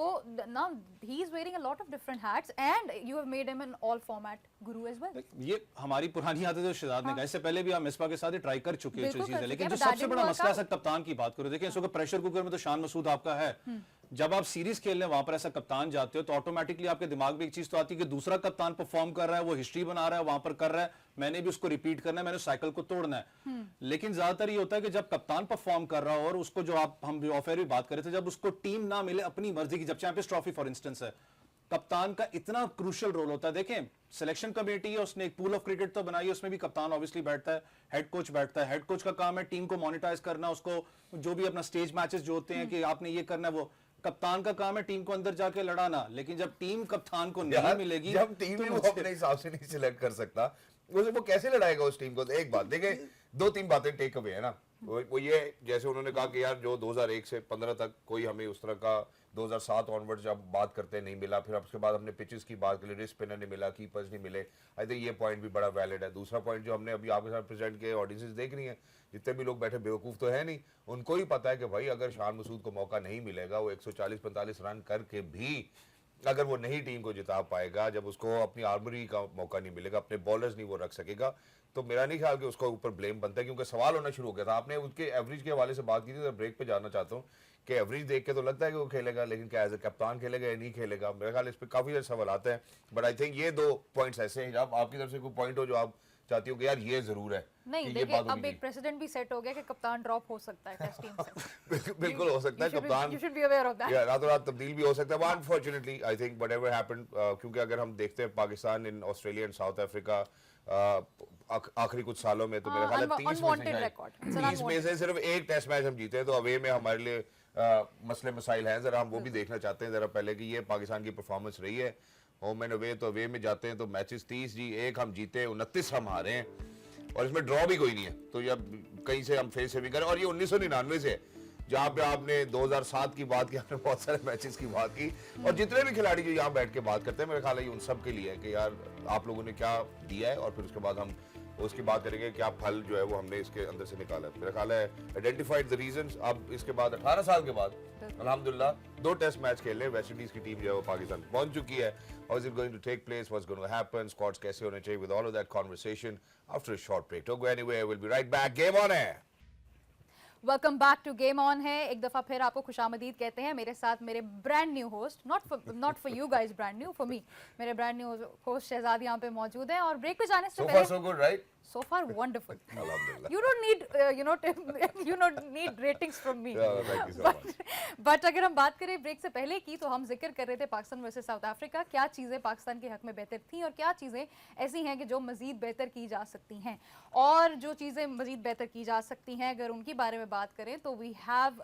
now he's wearing a lot of different hats, and you have made him an all-format guru as well. ये हमारी पुरानी आदत है, शहजाद ने कहा, इससे पहले भी आप मिसबा के साथ ही ट्राई कर चुके हैं बिल्कुल चीजें, कर लेकिन चुके जो हैं, but सबसे that बड़ा didn't मसला work है कप्तान की बात करो। देखिए, इस वक्त प्रेशर कुकर में तो शान मसूद आपका है। जब आप सीरीज खेलने वहां पर ऐसा कप्तान जाते हो तो ऑटोमेटिकली आपके दिमाग में एक चीज तो आती है कि दूसरा कप्तान परफॉर्म कर रहा है, वो हिस्ट्री बना रहा है, वहां पर कर रहा है, मैंने भी उसको रिपीट करना है, मैंने साइकिल को तोड़ना है। लेकिन ज्यादातर ये होता है कि जब कप्तान परफॉर्म कर रहा हो और उसको, जो हम जो ऑफेयर भी बात कर रहे थे, जब उसको टीम ना मिले अपनी मर्जी की, जब चैंपियंस ट्रॉफी फॉर इंस्टेंस है, कप्तान का इतना क्रूशियल रोल होता है। देखें, सिलेक्शन कमेटी है, उसने एक पूल ऑफ क्रिकेट तो बनाई है, उसमें भी कप्तान ऑब्वियसली बैठता है, हेड कोच बैठता है। हेड कोच का काम है टीम को मोनेटाइज करना, उसको जो भी अपना स्टेज मैचेस जो होते हैं कि आपने ये करना है, वो कप्तान का काम है टीम को अंदर जाके लड़ाना। लेकिन जब टीम कप्तान को नहीं मिलेगी, जब टीम तो ही वो अपने हिसाब से नहीं सिलेक्ट कर सकता, वो कैसे लड़ाएगा उस टीम को? एक बात देखें, दो तीन बातें टेक अवे है ना, वो ये जैसे उन्होंने कहा कि यार जो 2001 से 15 तक कोई हमें उस तरह का 2007 ऑनवर्ड जब बात करते नहीं मिला, फिर उसके बाद हमने पिचेस की बात करी, रिस्ट स्पिनर नहीं मिला, कीपर्स नहीं मिले। आई थिंक ये पॉइंट भी बड़ा वैलिड है। दूसरा पॉइंट जो हमने अभी आपके साथ प्रेजेंट किए, ऑडियंसेस देख रही हैं, जितने भी लोग बैठे बेवकूफ़ तो है नहीं, उनको ही पता है कि भाई अगर शान मसूद को मौका नहीं मिलेगा, वो 140-45 रन करके भी अगर वो नहीं टीम को जिता पाएगा, जब उसको अपनी आर्मरी का मौका नहीं मिलेगा, अपने बॉलर्स नहीं वो रख सकेगा, तो मेरा नहीं ख्याल कि उसको ऊपर ब्लेम बनता है। क्योंकि सवाल होना शुरू हो गया था, आपने उसके एवरेज के हवाले से बात की थी, तो ब्रेक पे जाना चाहता हूँ कि एवरेज देख के तो लगता है कि वो खेलेगा, लेकिन क्या एज ए कप्तान खेलेगा या नहीं खेलेगा, मेरे ख्याल इस पर काफी सारे सवाल आते हैं। बट आई थिंक ये दो पॉइंट्स ऐसे हैं, जब आपकी तरफ से कोई पॉइंट हो जो आप चाहती हो कि यार ये जरूर है नहीं कि ये देखिए, बात अब होनी एक प्रेसिडेंट भी सेट हो गया कि कप्तान ड्रॉप हो सकता है टेस्ट टीम से। चाहिए। बिल्कुल हो सकता है कप्तान, you should be aware of that. या रातों रात तब्दील भी हो सकता है। Unfortunately I think whatever happened, क्योंकि अगर हम देखते हैं Pakistan in Australia and south Africa आखिरी कुछ सालों में, तो मेरा ख्याल है 30 में से सिर्फ एक टेस्ट मैच हम जीते हैं, तो अवे में हमारे लिए मसले मसाइल हैं, जरा हम वो भी देखना चाहते हैं जरा पहले कि ये पाकिस्तान की परफॉर्मेंस रही है। होम एंड अवे, तो अवे में जाते हैं तो मैचेस 30 जी, एक हम जीते, 29 हम हारे हैं, और इसमें ड्रॉ भी कोई नहीं है। तो जब कहीं से हम फेस से भी करें, और ये 1999 से है, जहाँ पे आपने 2007 की बात की, आपने बहुत सारे मैचेस की बात की, और जितने भी खिलाड़ी जो यहाँ बैठ के बात करते हैं, मेरा ख्याल है ये उन सब के लिए है कि यार आप लोगों ने क्या दिया है, और फिर उसके बाद हम उसकी बात करेंगे क्या फल जो है वो हमने इसके अंदर से निकाला है। मेरा ख्याल है आइडेंटिफाइड द रीजंस। अब इसके बाद 18 साल के बाद अल्हम्दुलिल्लाह 2 टेस्ट मैच खेलने, वेस्ट इंडीज की टीम जो है वो पाकिस्तान पहुंच चुकी है। How is it going to take place, what's going to happen, squads कैसे होने चाहिए, with all of that conversation after a short break. Don't go anywhere, will be right back. Game on है। Welcome back to game on है। एक दफा फिर आपको खुशामदीद कहते हैं। मेरे साथ मेरे brand new host, not for you guys brand new, for me, मेरे ब्रांड न्यू होस्ट शहजाद यहाँ पे मौजूद हैं। और ब्रेक पे जाने से So पहले far so good, right? so far wonderful. Alhamdulillah. You don't need you don't need ratings from me. Yeah, thank you so much. But अगर हम बात करें ब्रेक से पहले की, तो हम जिक्र कर रहे थे पाकिस्तान वर्सेस साउथ अफ्रीका, क्या चीज़ें पाकिस्तान के हक में बेहतर थी और क्या चीज़ें ऐसी हैं कि जो मज़ीद बेहतर की जा सकती हैं। और जो चीज़ें मज़ीद बेहतर की जा सकती हैं, अगर उनकी बारे में बात करें, तो we have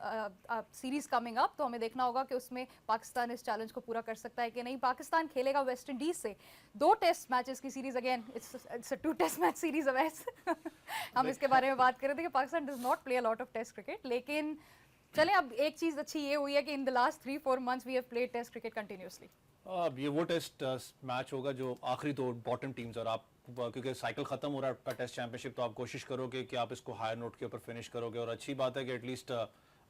series coming up. तो हमें देखना होगा कि उसमें पाकिस्तान इस चैलेंज को पूरा कर सकता है कि नहीं। पाकिस्तान खेलेगा वेस्ट इंडीज़ से 2 टेस्ट मैचेस की series, again it's a 2 test match series Awais. हम इसके बारे में बात कर रहे थे कि Pakistan does not play a lot of test cricket, लेकिन चलें, अब एक चीज़ अच्छी ये हुई है कि in the last 3-4 months we have played test cricket continuously. अब ये वो टेस्ट मैच होगा जो आखिरी 2 बॉटम टीम्स, और आप क्योंकि साइकिल खत्म हो रहा है आपका टेस्ट चैंपियनशिप, तो आप कोशिश करोगे कि आप इसको हायर नोट के ऊपर फिनिश करोगे। और अच्छी बात है कि एटलीस्ट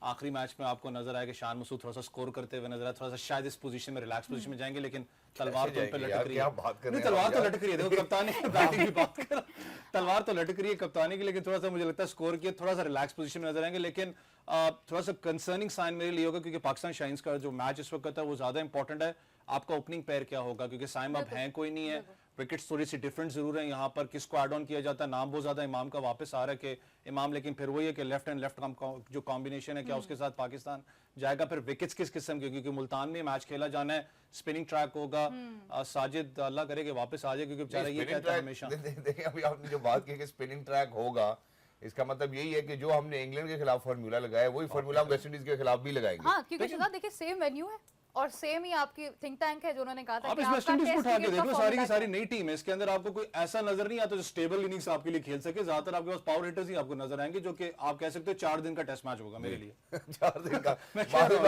आखिरी मैच में आपको नजर आया कि शान मसूद थोड़ा सा स्कोर करते हुए नजर आया, थोड़ा सा शायद इस पोजीशन में रिलैक्स पोजीशन में जाएंगे, लेकिन तलवार तो उन पे लटक रही है। नहीं, तलवार तो लटक रही है, देखो कप्तानी बैटिंग की बात कर, तलवार तो लटक रही है कप्तानी की, लेकिन थोड़ा सा मुझे लगता है स्कोर किया, थोड़ा सा रिलैक्स पोजीशन में नजर आएंगे। लेकिन थोड़ा सा कंसर्निंग साइन मेरे लिए होगा, क्योंकि पाकिस्तान शाइन्स का जो मैच इस वक्त है वो ज्यादा इंपॉर्टेंट है। आपका ओपनिंग पेयर क्या होगा, क्योंकि साइम अब है कोई नहीं है, विकेट्स थोड़ी सी डिफरेंट जरूर है यहाँ पर, किसको ऐड ऑन किया जाता है, नाम बहुत ज्यादा इमाम का वापस आ रहा है कि इमाम, लेकिन फिर वही है कि लेफ्ट एंड लेफ्ट जो कॉम्बिनेशन है, क्या उसके साथ पाकिस्तान जाएगा। फिर विकेट्स किस किस्म के, क्योंकि मुल्तान में मैच खेला जाना है, स्पिनिंग ट्रैक होगा, साजिद अल्लाह करे कि वापस आ जाए, क्योंकि बेचारा ये कहता है हमेशा। देखिए अभी आपने जो बात की कि स्पिनिंग ट्रैक होगा, इसका मतलब यही है कि जो हमने इंग्लैंड के खिलाफ फार्मूला लगाया, वही फार्मूला वेस्ट इंडीज के खिलाफ भी लगाएंगे। हाँ, क्योंकि शहजाद देखिए सेम वेन्यू है और सेम ही आपकी थिंक टैंक है, जो उन्होंने कहा था आप कि इस वेस्ट आपका इंडीज को टेस्ट उठा के क्रिकेट देख का लो, सारी की फॉर्मूला सारी नई टीम है, इसके अंदर आपको कोई ऐसा नजर नहीं आता जो स्टेबल इनिंग्स आपके लिए खेल सके। ज्यादातर आपके पास पावर हिटर्स ही आपको नजर आएंगे, जो कि आप कह सकते हो 4 दिन का टेस्ट मैच होगा मेरे लिए। 4 दिन का। मैं कह रहा हूं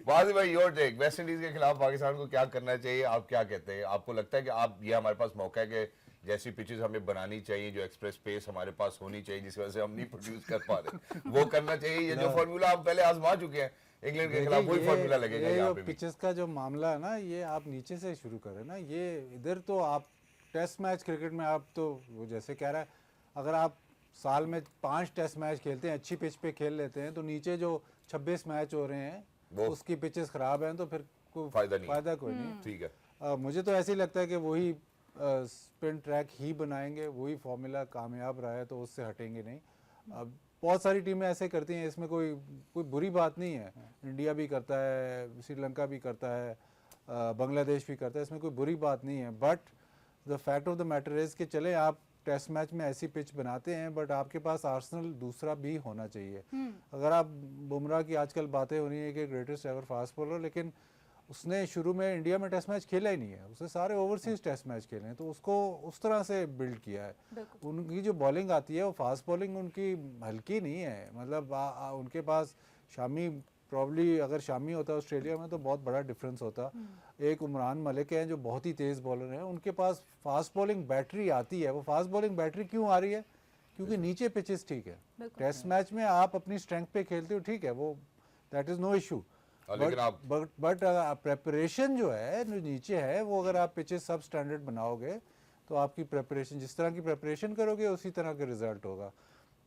वाजी भाई योर टेक, वेस्ट इंडीज के खिलाफ पाकिस्तान को क्या करना चाहिए, आप क्या कहते हैं? आपको लगता है कि आप ये हमारे पास मौका है कि जैसी पिचेस हमें बनानी चाहिए, जो एक्सप्रेस पेस हमारे पास होनी चाहिए, जिस वजह से हम नहीं प्रोड्यूस कर पा रहे, वो करना चाहिए? ये जो फार्मूला हम पहले आजमा चुके हैं इंग्लैंड के खिलाफ, वही फार्मूला लगेगा यहाँ पे भी? पिचेस का जो मामला है ना, ये आप नीचे से शुरू करें ना। ये इधर तो आप टेस्ट मैच क्रिकेट में आप तो वो जैसे कह रहा है, अगर आप साल में 5 टेस्ट मैच खेलते हैं, अच्छी पिच पे खेल लेते हैं, तो नीचे जो 26 मैच हो रहे हैं उसकी पिचेस खराब हैं, तो फिर कोई फायदा कोई नहीं। ठीक है, मुझे तो ऐसे ही लगता है कि वही स्पिन ट्रैक ही बनाएंगे, वही फॉर्मूला कामयाब रहा है तो उससे हटेंगे नहीं। अब बहुत सारी टीमें ऐसे करती हैं, इसमें कोई बुरी बात नहीं है। इंडिया भी करता है, श्रीलंका भी करता है, बांग्लादेश भी करता है, इसमें कोई बुरी बात नहीं है। But the fact of the matter is कि चले आप टेस्ट मैच में ऐसी पिच बनाते हैं, बट आपके पास आर्सेनल दूसरा भी होना चाहिए। अगर आप बुमराह की आजकल बातें हो रही हैं कि ग्रेटेस्ट एवर फास्ट बॉलर, लेकिन उसने शुरू में इंडिया में टेस्ट मैच खेला ही नहीं है, उसने सारे ओवरसीज टेस्ट मैच खेले हैं, तो उसको उस तरह से बिल्ड किया है। बिल्कुल। उनकी जो बॉलिंग आती है वो फास्ट बॉलिंग उनकी हल्की नहीं है, मतलब उनके पास शामी प्रॉब्ली अगर शामी होता ऑस्ट्रेलिया में तो बहुत बड़ा डिफरेंस होता। एक उमरान मलिक हैं जो बहुत ही तेज़ बॉलर हैं, उनके पास फास्ट बॉलिंग बैटरी आती है। वो फास्ट बॉलिंग बैटरी क्यों आ रही है? क्योंकि नीचे पिचेस ठीक है। बिल्कुल। टेस्ट मैच में आप अपनी स्ट्रेंथ पे खेलते हो, ठीक है, वो दैट इज़ नो इशू, लेकिन आप बट प्रेपरेशन जो है जो नीचे है वो अगर आप पिचेस सब स्टैंडर्ड बनाओगे तो आपकी प्रेपरेशन जिस तरह की प्रेपरेशन करोगे उसी तरह का रिजल्ट होगा।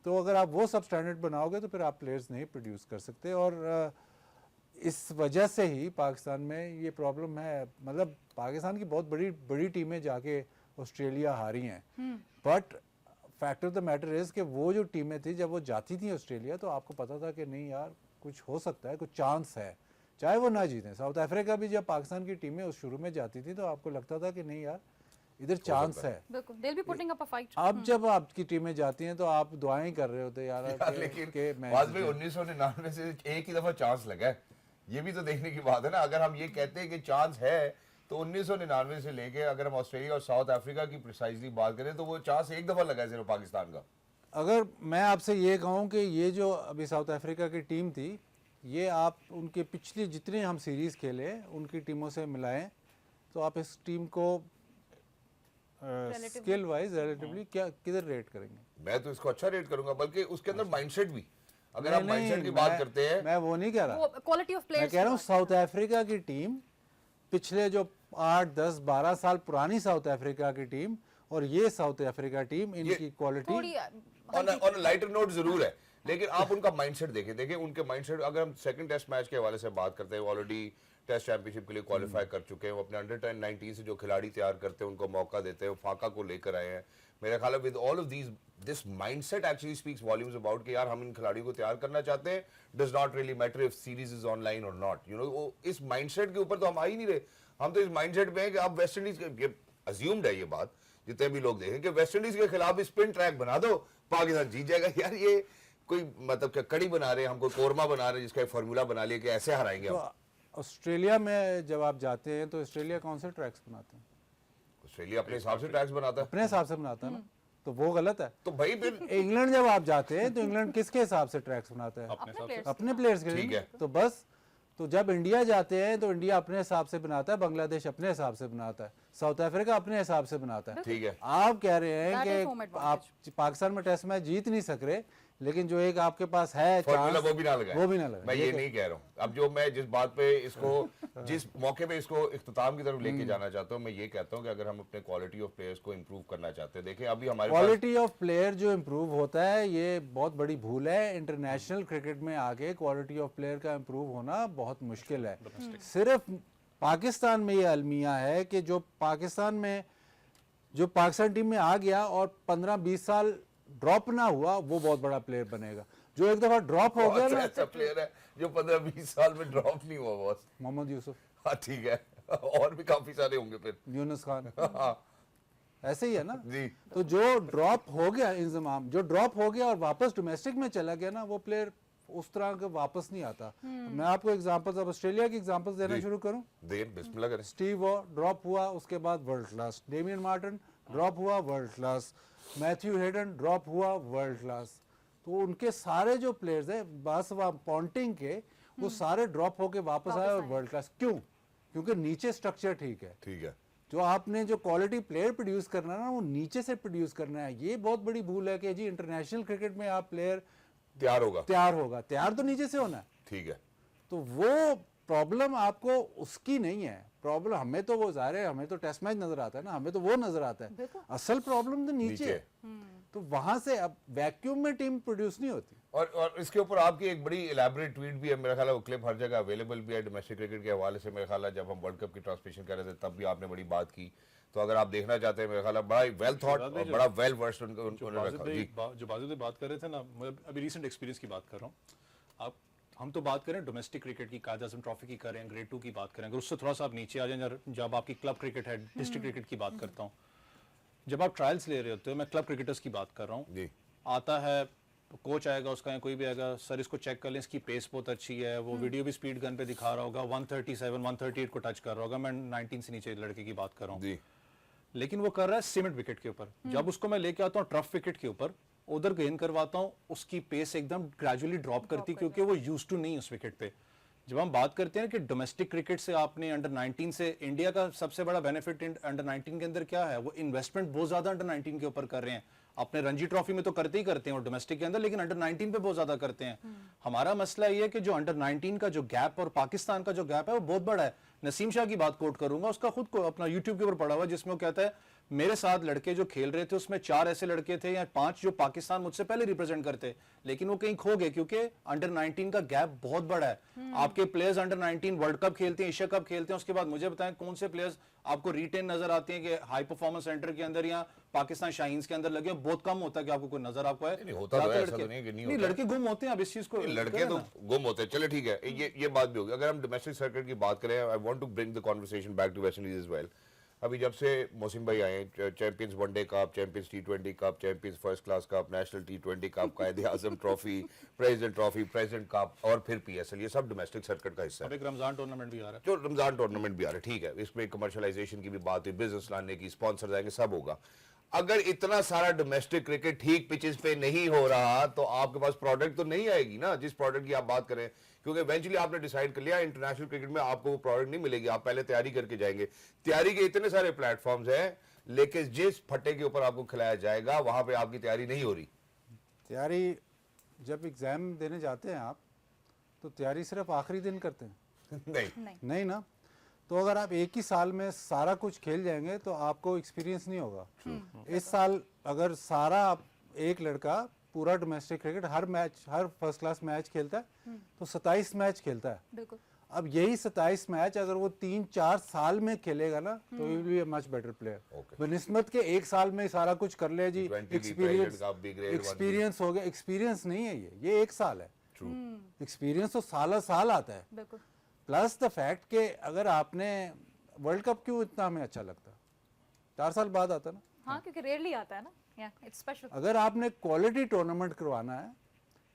तो अगर आप वो सब स्टैंडर्ड बनाओगे तो फिर आप प्लेयर्स नहीं प्रोड्यूस कर सकते, और इस वजह से ही पाकिस्तान में ये प्रॉब्लम है। मतलब पाकिस्तान की बहुत बड़ी बड़ी टीमें जाके ऑस्ट्रेलिया हारी हैं, but fact of the matter is कि वो जो टीमें थी जब वो जाती थी ऑस्ट्रेलिया तो आपको पता था कि नहीं यार कुछ हो सकता है, कुछ चांस है, चाहे वो ना जीतें। साउथ अफ्रीका भी जब पाकिस्तान की टीमें उस शुरू में जाती थी तो आपको लगता था कि नहीं यार इधर चांस है। बिल्कुल, they'll be putting up a fight. अब जब आपकी टीमें जाती हैं तो आप दुआएं कर रहे होते यार लेकिन कि मैच बाद में 1999 से एक ही दफा चांस लगा है, ये भी तो देखने की बात है ना। अगर हम ये कहते हैं कि चांस है तो 1999 से लेके अगर हम ऑस्ट्रेलिया और साउथ अफ्रीका की प्रिसाइजली बात करें तो वो चांस एक दफा लगा है सिर्फ पाकिस्तान का। अगर मैं आपसे ये कहूँ कि ये जो अभी साउथ अफ्रीका की टीम थी, ये आप उनके पिछले जितने हम सीरीज़ खेले उनकी टीमों से मिलाएं तो आप इस टीम को स्किल वाइज रिलेटिवली क्या किधर रेट करेंगे? मैं तो इसको अच्छा रेट करूंगा, बल्कि उसके अंदर माइंडसेट भी, अगर नहीं, हम माइंडसेट की नहीं, बात करते हैं। मैं वो नहीं कह रहा, वो क्वालिटी ऑफ मैं प्लेयर्स कह रहा हूँ साउथ अफ्रीका की टीम पिछले जो 8, 10, 12 साल पुरानी साउथ अफ्रीका की टीम और ये साउथ अफ्रीका टीम, इनकी क्वालिटी थोड़ी ऑन लाइटर नोट जरूर है, लेकिन आप उनका माइंडसेट देखें उनके माइंडसेट। अगर हम सेकंड टेस्ट मैच के हवाले से बात करते हैं, ऑलरेडी टेस्ट चैंपियनशिप के लिए क्वालिफाई कर चुके हैं, वो अपने अंडर 10, 19 से जो खिलाड़ी तैयार करते हैं उनको मौका देते हैं, फाका को लेकर आए हैं। मेरा ख्याल है with all of these this mindset actually speaks volumes about कि यार हम इन खिलाड़ियों को तैयार करना चाहते हैं, does not really matter if series is online और नॉट, यू नो। इस माइंडसेट के ऊपर तो हम आ ही नहीं रहे। हम तो इस माइंडसेट में हैं कि आप वेस्ट इंडीज के, अज्यूम्ड है ये बात, जितने भी लोग देखें कि वेस्ट इंडीज के खिलाफ स्पिन ट्रैक बना दो, पाकिस्तान जीत जाएगा। यार ये कोई मतलब क्या कड़ी बना रहे हैं, हमको कोरमा बना रहे हैं जिसका एक फार्मूला बना लिया कि ऐसे हराएंगे तो हम। ऑस्ट्रेलिया में जब आप जाते हैं तो ऑस्ट्रेलिया कौन से ट्रैक्स बनाते हैं? ऑस्ट्रेलिया अपने हिसाब से ट्रैक्स बनाता है, अपने हिसाब से बनाता है ना, तो वो गलत है। तो भाई फिर इंग्लैंड जब आप जाते हैं तो इंग्लैंड किसके हिसाब से ट्रैक्स बनाता है? अपने प्लेयर्स अपने प्लेयर्स के लिए। ठीक है। तो बस, तो जब इंडिया जाते हैं तो इंडिया अपने हिसाब से बनाता है, बांग्लादेश अपने हिसाब से बनाता है, साउथ अफ्रीका अपने हिसाब से बनाता है। ठीक है। आप कह रहे हैं That is home कि advantage. आप पाकिस्तान में टेस्ट मैच जीत नहीं सक रहे, लेकिन जो एक आपके पास है फार्मूला चांस वो भी ना लगा, वो भी ना लगा। मैं ये नहीं कह रहा हूँ। अब जो मैं जिस बात पे इसको जिस मौके पे इसको इख्तिताम की तरफ लेके जाना चाहता हूँ, मैं ये कहता हूँ कि अगर हम अपने क्वालिटी ऑफ प्लेयर्स को इम्प्रूव करना चाहते हैं, देखिए अभी हमारे पास क्वालिटी ऑफ प्लेयर जो इम्प्रूव होता है ये बहुत बड़ी भूल है। इंटरनेशनल क्रिकेट में आके क्वालिटी ऑफ प्लेयर का इम्प्रूव होना बहुत मुश्किल है। सिर्फ पाकिस्तान में ये अलमिया है कि जो पाकिस्तान टीम में आ गया और 15-20 साल ड्रॉप ना हुआ वो बहुत बड़ा प्लेयर बनेगा। जो एक दफा ड्रॉप हो गया बहुत ना, ऐसा प्लेयर है जो 15-20 साल में ड्रॉप नहीं हुआ बॉस। मोहम्मद यूसुफ, हाँ ठीक है, और भी काफी सारे होंगे फिर। यूनुस खान, हाँ ऐसे ही है ना। जी। तो जो ड्रॉप हो गया, इंजमाम जो ड्रॉप हो गया और वापस डोमेस्टिक में चला गया ना, वो प्लेयर उस तरह का वापस नहीं आता। मैं आपको एग्जांपल्स, अब ऑस्ट्रेलिया की एग्जांपल्स देना जी। शुरू करूं। बिस्मिल्लाह करें। स्टीव वॉ ड्रॉप हुआ, उसके बाद world class. Damien Martin drop हुआ, world class. Matthew Hayden drop हुआ, वर्ल्ड क्लास। तो उनके सारे जो प्लेयर्स हैं बस पॉन्टिंग के, वो सारे ड्रॉप होके वापस आए और वर्ल्ड क्लास। क्यों? क्योंकि नीचे स्ट्रक्चर ठीक है। ठीक है। जो आपने जो क्वालिटी प्लेयर प्रोड्यूस करना है ना, वो नीचे से प्रोड्यूस करना है। ये बहुत बड़ी भूल है कि जी इंटरनेशनल क्रिकेट में आप प्लेयर तैयार होगा, तैयार तो नीचे से होना है। ठीक है। तो वो प्रॉब्लम आपको उसकी नहीं है। प्रॉब्लम हमें तो वो ज़ाहिर है, हमें तो टेस्ट मैच नजर आता है ना, हमें तो वो नजर आता है। बिल्कुल। असल प्रॉब्लम तो नीचे है। तो वहां से अब वैक्यूम में टीम प्रोड्यूस नहीं होती। और इसके ऊपर आपकी एक बड़ी इलेबोरेट ट्वीट भी है, मेरा ख्याल है वो क्लिप हर जगह अवेलेबल भी है डोमेस्टिक क्रिकेट के हवाले से। मेरा ख्याल है जब हम वर्ल्ड कप की ट्रांसमिशन कर रहे थे तब भी आपने बड़ी बात की, तो अगर आप देखना चाहते हैं, मेरा ख्याल है बड़ा वेल थॉट और बड़ा वेल वर्स्ड उन्होंने रखा। जी जो बात बात कर रहे थे ना, मैं अभी रिसेंट एक्सपीरियंस की बात कर रहा हूँ। आप हम तो बात करें डोमेस्टिक क्रिकेट की, कायद आज़म ट्रॉफी की करें, ग्रेड 2 की बात करें, अगर उससे थोड़ा सा आप नीचे आ जाए, जब आपकी क्लब क्रिकेट है, डिस्ट्रिक्ट क्रिकेट की बात करता हूँ, जब आप ट्रायल्स ले रहे होते हो, मैं क्लब क्रिकेटर्स की बात कर रहा हूँ, जी। आता है कोच आएगा उसका या कोई भी आएगा, सर इसको चेक कर लें, इसकी पेस बहुत अच्छी है, वो वीडियो भी स्पीड गन पे दिखा रहा होगा, 137 138 को टच कर रहा होगा, मैं 19 से नीचे लड़के की बात कर रहा हूँ, जी लेकिन वो कर रहा है सीमेंट विकेट के ऊपर। जब उसको मैं लेके आता हूँ टर्फ विकेट के ऊपर, उधर गेंद करवाता हूँ, उसकी पेस एकदम ग्रेजुअली ड्रॉप करती, क्योंकि वो यूज्ड टू नहीं उस विकेट पे। जब हम बात करते हैं कि डोमेस्टिक क्रिकेट से आपने अंडर 19 से, इंडिया का सबसे बड़ा बेनिफिट अंडर 19 के अंदर क्या है, वो इन्वेस्टमेंट बहुत ज्यादा अंडर 19 के ऊपर कर रहे हैं। अपने रणजी ट्रॉफी में तो करते ही करते हैं और डोमेस्टिक के अंदर, लेकिन अंडर 19 पे बहुत ज्यादा करते हैं। हमारा मसला ये है कि जो अंडर 19 का जो गैप और पाकिस्तान का जो गैप है वो बहुत बड़ा है। नसीम शाह की बात कोट करूंगा, उसका खुद को अपना यूट्यूब के ऊपर पड़ा हुआ, जिसमें वो कहता है मेरे साथ लड़के जो खेल रहे थे उसमें 4 ऐसे लड़के थे या 5 जो पाकिस्तान मुझसे पहले रिप्रेजेंट करते, लेकिन वो कहीं खो गए क्योंकि अंडर 19 का गैप बहुत बड़ा है। आपके प्लेयर्स अंडर 19 वर्ल्ड कप खेलते हैं, एशिया कप खेलते हैं, उसके बाद मुझे बताएं कौन से प्लेयर्स आपको रिटेन नजर आते हैं कि हाई परफॉर्मेंस सेंटर के अंदर या पाकिस्तान शाहीन्स के अंदर लगे? बहुत कम होता है कि आपको कोई नजर आपको है। नहीं होता तो है, ऐसा तो नहीं है कि नहीं होता। लड़के गुम होते हैं, अब इस चीज को लड़के तो गुम होते हैं। चलो ठीक है, ये बात भी होगी। अगर हम डोमेस्टिक सर्किट की बात करें, I want to bring the conversation back to West Indies as well. अभी जब से मोहसिन भाई आए, champions one day cup, champions T20 cup, champions first class cup, national T20 cup, Quaid Azam trophy, president cup और फिर PSL, ये सब डोमेस्टिक सर्किट का हिस्सा है। अब एक रमजान टूर्नामेंट भी आ रहा है, जो रमजान टूर्नामेंट भी आ रहा है, ठीक है, इसमें कमर्शलाइजेशन की भी बात है, बिजनेस लाने की, स्पॉन्सर आएंगे, सब होगा। अगर इतना सारा डोमेस्टिक क्रिकेट ठीक पिचेस पे नहीं हो रहा तो आपके पास प्रोडक्ट तो नहीं आएगी ना, जिस प्रोडक्ट की आप बात करें, क्योंकि इवेंचुअली आपने डिसाइड कर लिया इंटरनेशनल क्रिकेट में आपको वो प्रोडक्ट नहीं मिलेगी, आप पहले तैयारी करके जाएंगे। तैयारी के इतने सारे प्लेटफॉर्म्स हैं, लेकिन जिस फट्टे के ऊपर आपको खिलाया जाएगा वहां पे आपकी तैयारी नहीं हो रही। तैयारी जब एग्ज़ाम देने जाते हैं आप, तो तैयारी सिर्फ आखिरी दिन करते हैं? नहीं, नहीं ना। तो अगर आप एक ही साल में सारा कुछ खेल जाएंगे तो आपको एक्सपीरियंस नहीं होगा। इस साल अगर सारा एक लड़का पूरा डोमेस्टिक क्रिकेट हर मैच, हर फर्स्ट क्लास मैच खेलता है तो 27 मैच खेलता है। बिल्कुल। अब यही 27 मैच अगर वो 3-4 साल में खेलेगा ना तो will be a much better player. बनिस्बत के एक साल में सारा कुछ कर ले जी, एक्सपीरियंस हो गया। एक्सपीरियंस नहीं है ये एक साल है। एक्सपीरियंस तो साल आता है। बिल्कुल। प्लस द फैक्ट कि अगर आपने वर्ल्ड कप क्यों इतना हमें अच्छा लगता, 4 साल बाद आता ना। हाँ, क्योंकि रेयरली आता है ना, या इट्स स्पेशल। अगर आपने क्वालिटी टूर्नामेंट करवाना है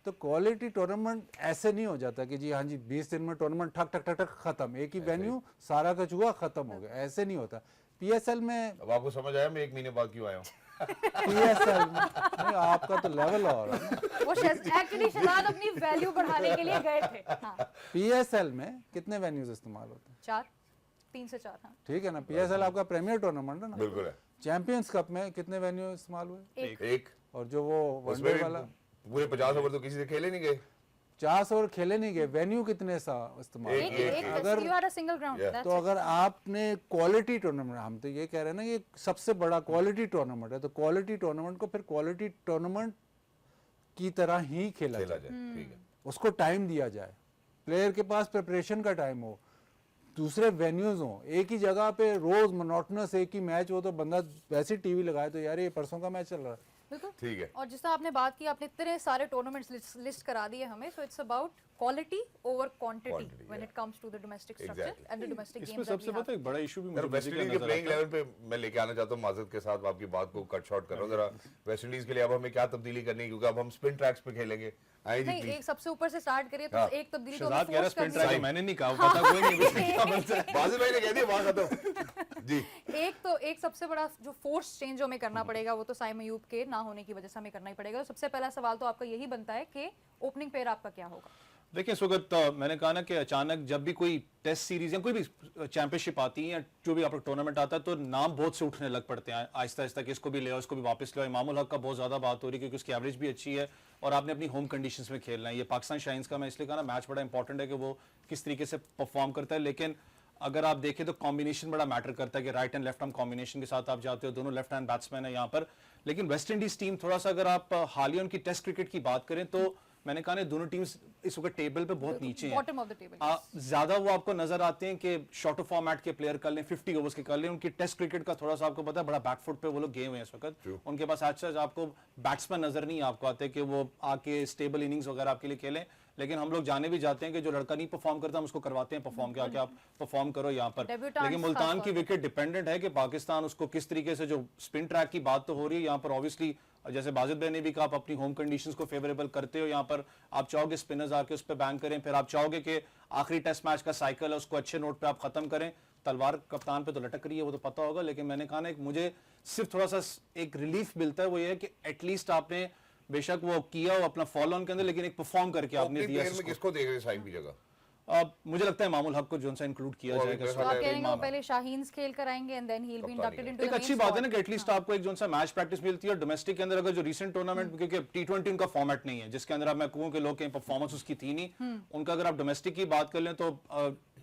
तो क्वालिटी टूर्नामेंट ऐसे नहीं हो जाता कि जी हाँ जी 20 दिन में टूर्नामेंट ठक ठक ठक ठक खत्म, एक ही वेन्यू सारा का चुका खत्म हो गया, ऐसे नहीं होता। PSL में अब आपको समझ आया मैं 1 महीने बाद क्यों आया हूँ? PSL में नहीं, आपका तो लेवल और है ना। वो एक्चुअली शहजाद अपनी वैल्यू बढ़ाने के लिए गए थे। हाँ। PSL में कितने वेन्यूज इस्तेमाल होते हैं? 4, 3 से 4। हाँ। ठीक है ना। PSL आपका प्रीमियर टूर्नामेंट है ना। बिल्कुल है। चैंपियंस कप में कितने वेन्यू इस्तेमाल हुए? एक और जो वो उसमें वनडे वाला पूरे 50 ओवर तो किसी से खेले नहीं गए। 50 ओवर खेले नहीं गए, वेन्यू कितने सा इस्तेमाल? अगर you are a single ground, तो अगर आपने क्वालिटी टूर्नामेंट, हम तो ये कह रहे हैं ना ये सबसे बड़ा क्वालिटी टूर्नामेंट है, तो क्वालिटी टूर्नामेंट को फिर क्वालिटी टूर्नामेंट की तरह ही खेला खेला जाए। जाए, ठीक है। उसको टाइम दिया जाए, प्लेयर के पास प्रिपरेशन का टाइम हो, दूसरे वेन्यूज हो, एक ही जगह पे रोज मोनोटोनस एक ही मैच हो तो बंदा वैसे टीवी लगाए तो यार ये परसों का मैच चल रहा है। बिल्कुल ठीक है। और जिस तरह आपने बात की, आपने इतने सारे टूर्नामेंट्स लिस्ट करा दिए हमें, so it's about quality over quantity Quantity, when it comes to the domestic structure Exactly. And the domestic इसमें गेम्स। सबसे पता है एक बड़ा इशू भी जरा मुझे वेस्ट इंडीज के प्लेइंग 11 पे मैं लेके आना चाहता हूँ, माजरत के साथ आपकी बात को कट शॉर्ट कर रहा हूँ। जरा वेस्ट इंडीज के लिए अब हमें क्या तब्दीली करनी है, क्योंकि अब हम स्पिन ट्रैक्स पे खेलेंगे। आए जी नहीं, प्लीज। एक सबसे ऊपर से स्टार्ट करिए तो हाँ। एक तब्दीली तो शहजाद हमें कह रहा फोर्स स्पिन करनी ट्रैक, है। मैंने नहीं कहा, पता कोई नहीं इसमें क्या बनता है। बाजिल भाई ने कह दिया वहां खत्म। जी एक सबसे बड़ा जो फोर्स चेंज हमें करना पड़ेगा वो तो साइम अयूब के ना होने की वजह से हमें करना ही पड़ेगा। तो सबसे पहला सवाल तो आपका यही बनता है कि ओपनिंग पेयर आपका क्या होगा? देखिए इस वक्त मैंने कहा ना कि अचानक जब भी कोई टेस्ट सीरीज या कोई भी चैंपियनशिप आती है या जो भी आपका टूर्नामेंट आता है तो नाम बहुत से उठने लग पड़ते हैं आहिस्ता आहिस्ता कि इसको भी ले आओ, इसको भी वापस ले आओ। इमामुल हक का बहुत ज्यादा बात हो रही है क्योंकि उसकी एवरेज भी अच्छी है और आपने अपनी होम कंडीशंस में खेलना है। ये पाकिस्तान शाहीन्स का मैं इसलिए कहा ना मैच बड़ा इंपॉर्टेंट है कि वो किस तरीके से परफॉर्म करता है। लेकिन अगर आप देखें तो कॉम्बिनेशन बड़ा मैटर करता है कि right and left arm combination के साथ आप जाते हो, दोनों लेफ्ट हैंड बैट्समैन है यहाँ पर। लेकिन वेस्ट इंडीज टीम थोड़ा सा, अगर आप हालिया उनकी टेस्ट क्रिकेट की बात करें तो मैंने कहा ना दोनों टीम्स इस वक्त टेबल पे बहुत नीचे हैं, बॉटम ऑफ द टेबल। ज्यादा वो आपको नजर आते हैं कि शॉर्टर फॉर्मेट के प्लेयर कर लें, 50 ओवर्स के कर लें। उनकी टेस्ट क्रिकेट का थोड़ा सा आपको पता है बड़ा बैकफुट पे वो लोग गए हुए हैं इस वक्त। उनके पास आज आपको बैट्समैन नजर नहीं आपको आते कि वो आके स्टेबल इनिंग्स वगैरह आपके लिए खेलें। लेकिन हम लोग जाने भी जाते हैं कि जो लड़का नहीं परफॉर्म करता हम उसको करवाते हैं परफॉर्म के, आके आप परफॉर्म करो यहाँ पर। लेकिन मुल्तान की विकेट डिपेंडेंट है कि पाकिस्तान उसको किस तरीके से, जो स्पिन ट्रैक की बात तो हो रही है यहाँ पर ऑब्वियसली और जैसे बाजिद भाई ने भी कहा, आप अपनी होम कंडीशंस को फेवरेबल करते हो, यहाँ पर आप चाहोगे स्पिनर्स आके उस पर बैंक करें, फिर आप चाहोगे कि आखिरी टेस्ट मैच का साइकिल है उसको अच्छे नोट पे आप खत्म करें। तलवार कप्तान पे तो लटक रही है, वो तो पता होगा, लेकिन मैंने कहा ना, मुझे सिर्फ थोड़ा सा एक रिलीफ मिलता है, वो ये है कि एटलीस्ट आपने बेशक वो किया हो अपना फॉलो ऑन के अंदर, लेकिन एक परफॉर्म करके आपने दिया। में किसको देख रहे हैं साइम की जगह? मुझे लगता है मामूल हक को जो सा इंक्लूड किया वो जाएगा। अभी तो आप कह रहे हैं वो पहले शाहीन खेल कर आएंगे and then he will be inducted into the एक अच्छी बात है ना कि एटलीस्ट आपको एक जो सा मैच प्रैक्टिस मिलती है। और डोमेस्टिक के अंदर अगर जो रीसेंट टूर्नामेंट, क्योंकि T20 उनका फॉर्मेट नहीं है जिसके अंदर अब मैं कहूं कि लोग कहीं परफॉर्मेंस उसकी थी नहीं, उनका अगर आप डोमेस्टिक की बात कर लें तो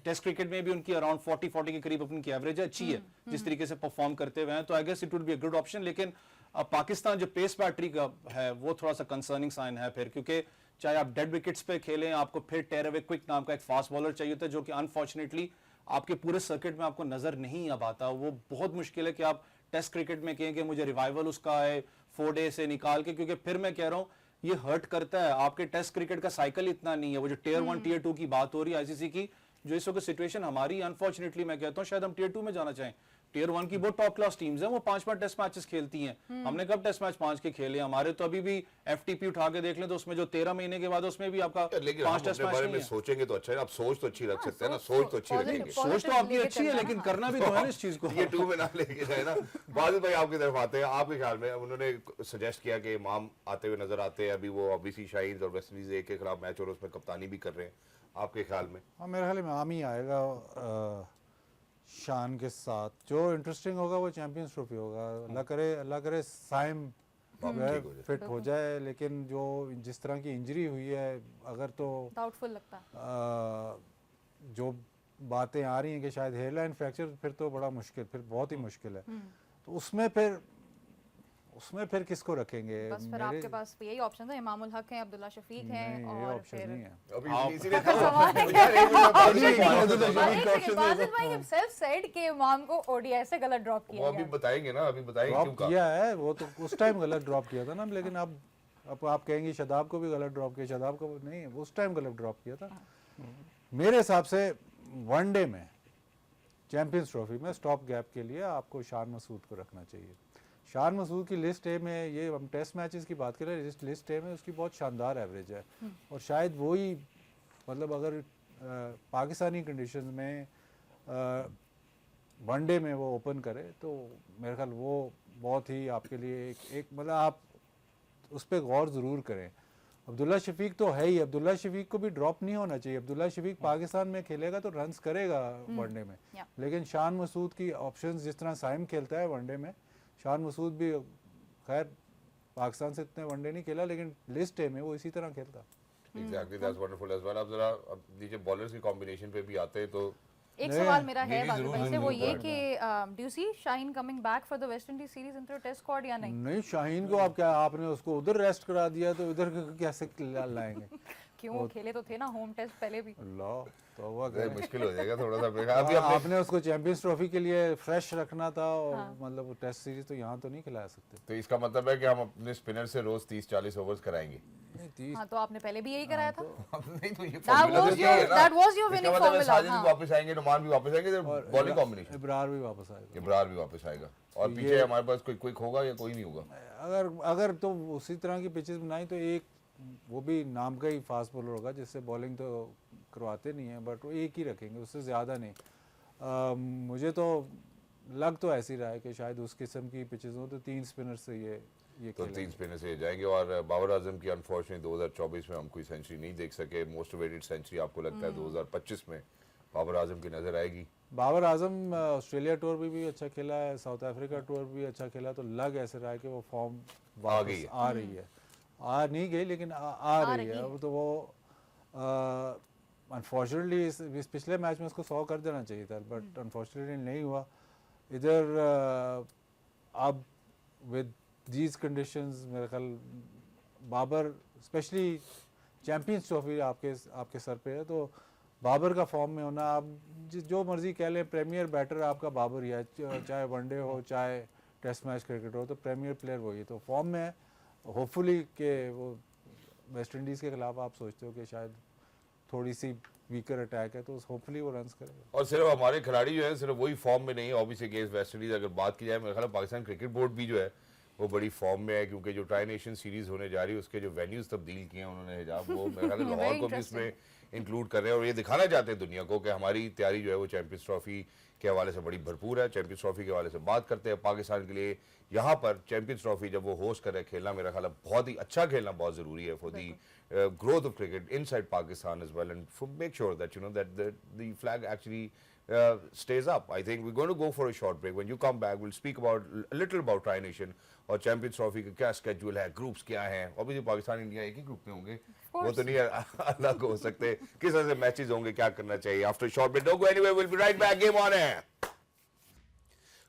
टेस्ट क्रिकेट में भी उनकी अराउंड 40 के करीब अपनी एवरेज है, अच्छी है जिस तरीके से परफॉर्म करते हुए हैं, तो I guess it would be a good option. लेकिन अब पाकिस्तान जो पेस बैटरी का है वो थोड़ा सा कंसर्निंग साइन है फिर, क्योंकि चाहे आप डेड विकेट्स पे खेलें, आपको फिर टेर अवे क्विक नाम का एक फास्ट बॉलर चाहिए होता है, जो कि अनफॉर्चुनेटली आपके पूरे सर्किट में आपको नजर नहीं अब आता। वो बहुत मुश्किल है कि आप टेस्ट क्रिकेट में कहें कि मुझे रिवाइवल उसका है 4 डे से निकाल के, क्योंकि फिर मैं कह रहा हूं ये हर्ट करता है। आपके टेस्ट क्रिकेट का साइकिल इतना नहीं है। वो जो टियर 1 टियर 2 की बात हो रही है आईसीसी की, जो इस वक्त सिचुएशन हमारी, अनफॉर्चुनेटली मैं कहता हूं शायद हम टियर 2 में जाना चाहें। टियर 1 की बहुत टॉप क्लास टीम्स हैं, वो 5 टेस्ट मैचेस खेलती हैं। हमने कब टेस्ट मैच 5 के खेले? हमारे तो अभी भी एफटीपी उठा के देख लें तो उसमें जो 13 महीने के बाद उसमें भी आपका 5 टेस्ट मैच बारे नहीं में है। सोचेंगे तो अच्छा है। आप सोच तो अच्छी रख सकते हैं ना, सोच तो अच्छी रखेंगे। सोच तो आपकी अच्छी है, लेकिन करना भी तो है ना इस चीज को। ये 2 में ना लेके जाए ना। बाजिद भाई आपकी तरफ आते हैं, आपके ख्याल में उन्होंने सजेस्ट किया कि इमाम आते हुए नजर आते हैं, अभी वो ऑब्वियसली शाहीन और वेस्ट इंडीज के खिलाफ मैच और उसमें कप्तानी भी कर रहे हैं, आपके ख्याल में? हाँ, मेरे ख्याल में आम ही आएगा शान के साथ। जो इंटरेस्टिंग होगा वो चैंपियंस ट्रॉफी होगा। अल्लाह करे साइम फिट हो जाए, लेकिन जो जिस तरह की इंजरी हुई है, अगर तो डाउटफुल लगता है। जो बातें आ रही हैं कि शायद हेयरलाइन फ्रैक्चर, फिर तो बड़ा मुश्किल, फिर बहुत ही मुश्किल है। तो उसमें फिर किसको रखेंगे? बस फिर आपके पास यही ऑप्शन है, इमामुल हक हैं, अब्दुल्ला शफीक हैं, और ऑप्शन फिर नहीं है। अभी इसीलिए बाजिद भाई हिमसेल्फ सेड कि इमाम को ओडीआई से गलत ड्रॉप वो किया अभी गया। बताएंगे ना, अभी बताएंगे ड्रॉप क्यों कहा। किया है, वो तो उस टाइम गलत ड्रॉप किया था ना, लेकिन अब आप कहेंगे शदाब को भी गलत ड्रॉप किया। शदाब को नहीं, उस टाइम गलत ड्रॉप किया था। मेरे हिसाब से वनडे में चैंपियंस ट्रॉफी में स्टॉप गैप के लिए आपको शान मसूद को रखना चाहिए। शान मसूद की लिस्ट ए में, ये हम टेस्ट मैचेस की बात करें, लिस्ट ए में उसकी बहुत शानदार एवरेज है, और शायद वही, मतलब अगर पाकिस्तानी कंडीशंस में वनडे में वो ओपन करे तो मेरे ख्याल वो बहुत ही आपके लिए एक मतलब आप उस पर गौर ज़रूर करें। अब्दुल्ला शफीक तो है ही, अब्दुल्ला शफीक को भी ड्रॉप नहीं होना चाहिए। अब्दुल्ला शफीक पाकिस्तान में खेलेगा तो रन्स करेगा वनडे में, लेकिन शान मसूद की ऑप्शंस, जिस तरह साइम खेलता है वनडे में, शान मसूद भी खैर पाकिस्तान से इतने वनडे नहीं खेला, लेकिन लिस्ट ए में वो इसी तरह खेलता। Exactly, that's wonderful as well. अब जरा नीचे बॉलर्स की कॉम्बिनेशन पे भी आते हैं तो एक सवाल मेरा है भी बाजिद जरूर भाई से, वो ये जरूर कि do you see Shaheen coming back for the West Indies series in test squad या नहीं? नहीं, शाहीन को आप क्या, आपने उसको उधर रेस्ट करा दिया तो इधर कैसे लाएंगे? क्यों, वो खेले तो थे ना होम टेस्ट पहले भी। अल्लाह तो हुआ ये मुश्किल हो जाएगा थोड़ा सा। अभी आपने उसको चैंपियंस ट्रॉफी के लिए फ्रेश रखना था, और मतलब टेस्ट सीरीज तो यहाँ तो नहीं खिला सकते। तो इसका मतलब है कि हम अपने स्पिनर से रोज 30-40 ओवर्स कराएंगे। हाँ, तो आपने पहले भी यही कराया था। नहीं तो ये that was your winning formula। Sajid भी वापस आएंगे, नुमान भी वापस आएंगे, बॉलिंग कॉम्बिनेशन इब्रार भी वापस आएगा। इब्रार भी वापस आएगा, और पीछे हमारे पास कोई क्विक होगा या कोई नहीं होगा? अगर तो उसी तरह की पिचेस बनाई तो एक वो भी नाम का ही फास्ट बॉलर होगा, जिससे बॉलिंग तो करवाते नहीं है, बट वो एक ही रखेंगे, उससे ज़्यादा नहीं। मुझे तो लग तो ऐसी रहा है कि शायद उस किस्म की पिचेस हो तो 3 स्पिनर से ये तो 3 स्पिनर से जाएंगे। और बाबर आजम की अनफॉर्चुनेटली 2024 में हम कोई सेंचुरी नहीं देख सके। मोस्ट वेटेड सेंचुरी आपको लगता है 2025 में बाबर आजम की नजर आएगी? बाबर आजम ऑस्ट्रेलिया टूर भी अच्छा खेला है, साउथ अफ्रीका टूर भी अच्छा खेला, तो लग ऐसे रहा है कि वो फॉर्म वापस आ रही है। आ नहीं गई, लेकिन आ रही है। अब तो वो अनफॉर्चुनेटली इस पिछले मैच में उसको 100 कर देना चाहिए था, बट अनफॉर्चुनेटली नहीं हुआ। इधर अब विद दीज कंडीशंस मेरे ख्याल बाबर, स्पेशली चैंपियंस ट्रॉफी आपके सर पे है, तो बाबर का फॉर्म में होना, आप जो मर्जी कह लें, प्रीमियर बैटर आपका बाबर ही है, चाहे वनडे हो चाहे टेस्ट मैच क्रिकेट हो, तो प्रीमियर प्लेयर वही है, तो फॉर्म में है। होपफुली कि वो वेस्ट इंडीज़ के खिलाफ आप सोचते हो कि शायद थोड़ी सी वीकर अटैक है, तो होपफुली वो रन्स करेगा। और सिर्फ हमारे खिलाड़ी जो है सिर्फ वही फॉर्म में नहीं है, ऑब्वियसली अगेंस्ट वेस्ट इंडीज अगर बात की जाए, मेरे ख्याल पाकिस्तान क्रिकेट बोर्ड भी जो है वो बड़ी फॉर्म में है, क्योंकि जो ट्राई नेशन सीरीज होने जा रही है उसके जो वेन्यूज तब्दील किए हैं उन्होंने हिजाब, वो मेरे ख्याल में लाहौर को भी इसमें इंक्लूड कर रहे हैं और ये दिखाना चाहते हैं दुनिया को कि हमारी तैयारी जो है वो चैंपियंस ट्रॉफी के हवाले से बड़ी भरपूर है। चैंपियंस ट्रॉफी के हवाले से बात करते हैं, पाकिस्तान के लिए यहाँ पर चैंपियंस ट्रॉफी जब वो होस्ट कर रहे हैं, खेलना मेरा ख्याल है बहुत ही अच्छा खेलना बहुत ज़रूरी है for the growth of cricket inside Pakistan as well, and for make sure that you know that the flag actually stays up. I think we're going to go for a short break. When you come back, we'll speak about a little about Tri Nation और चैंपियंस ट्रॉफी का क्या स्केड्यूल है, ग्रुप्स क्या हैं। ऑब्वियसली पाकिस्तान इंडिया एक ही ग्रुप में होंगे, वो तो नहीं अलग हो सकते, किस तरह से मैचेस होंगे, क्या करना चाहिए। After short break, don't go anywhere, will be right back, game on है।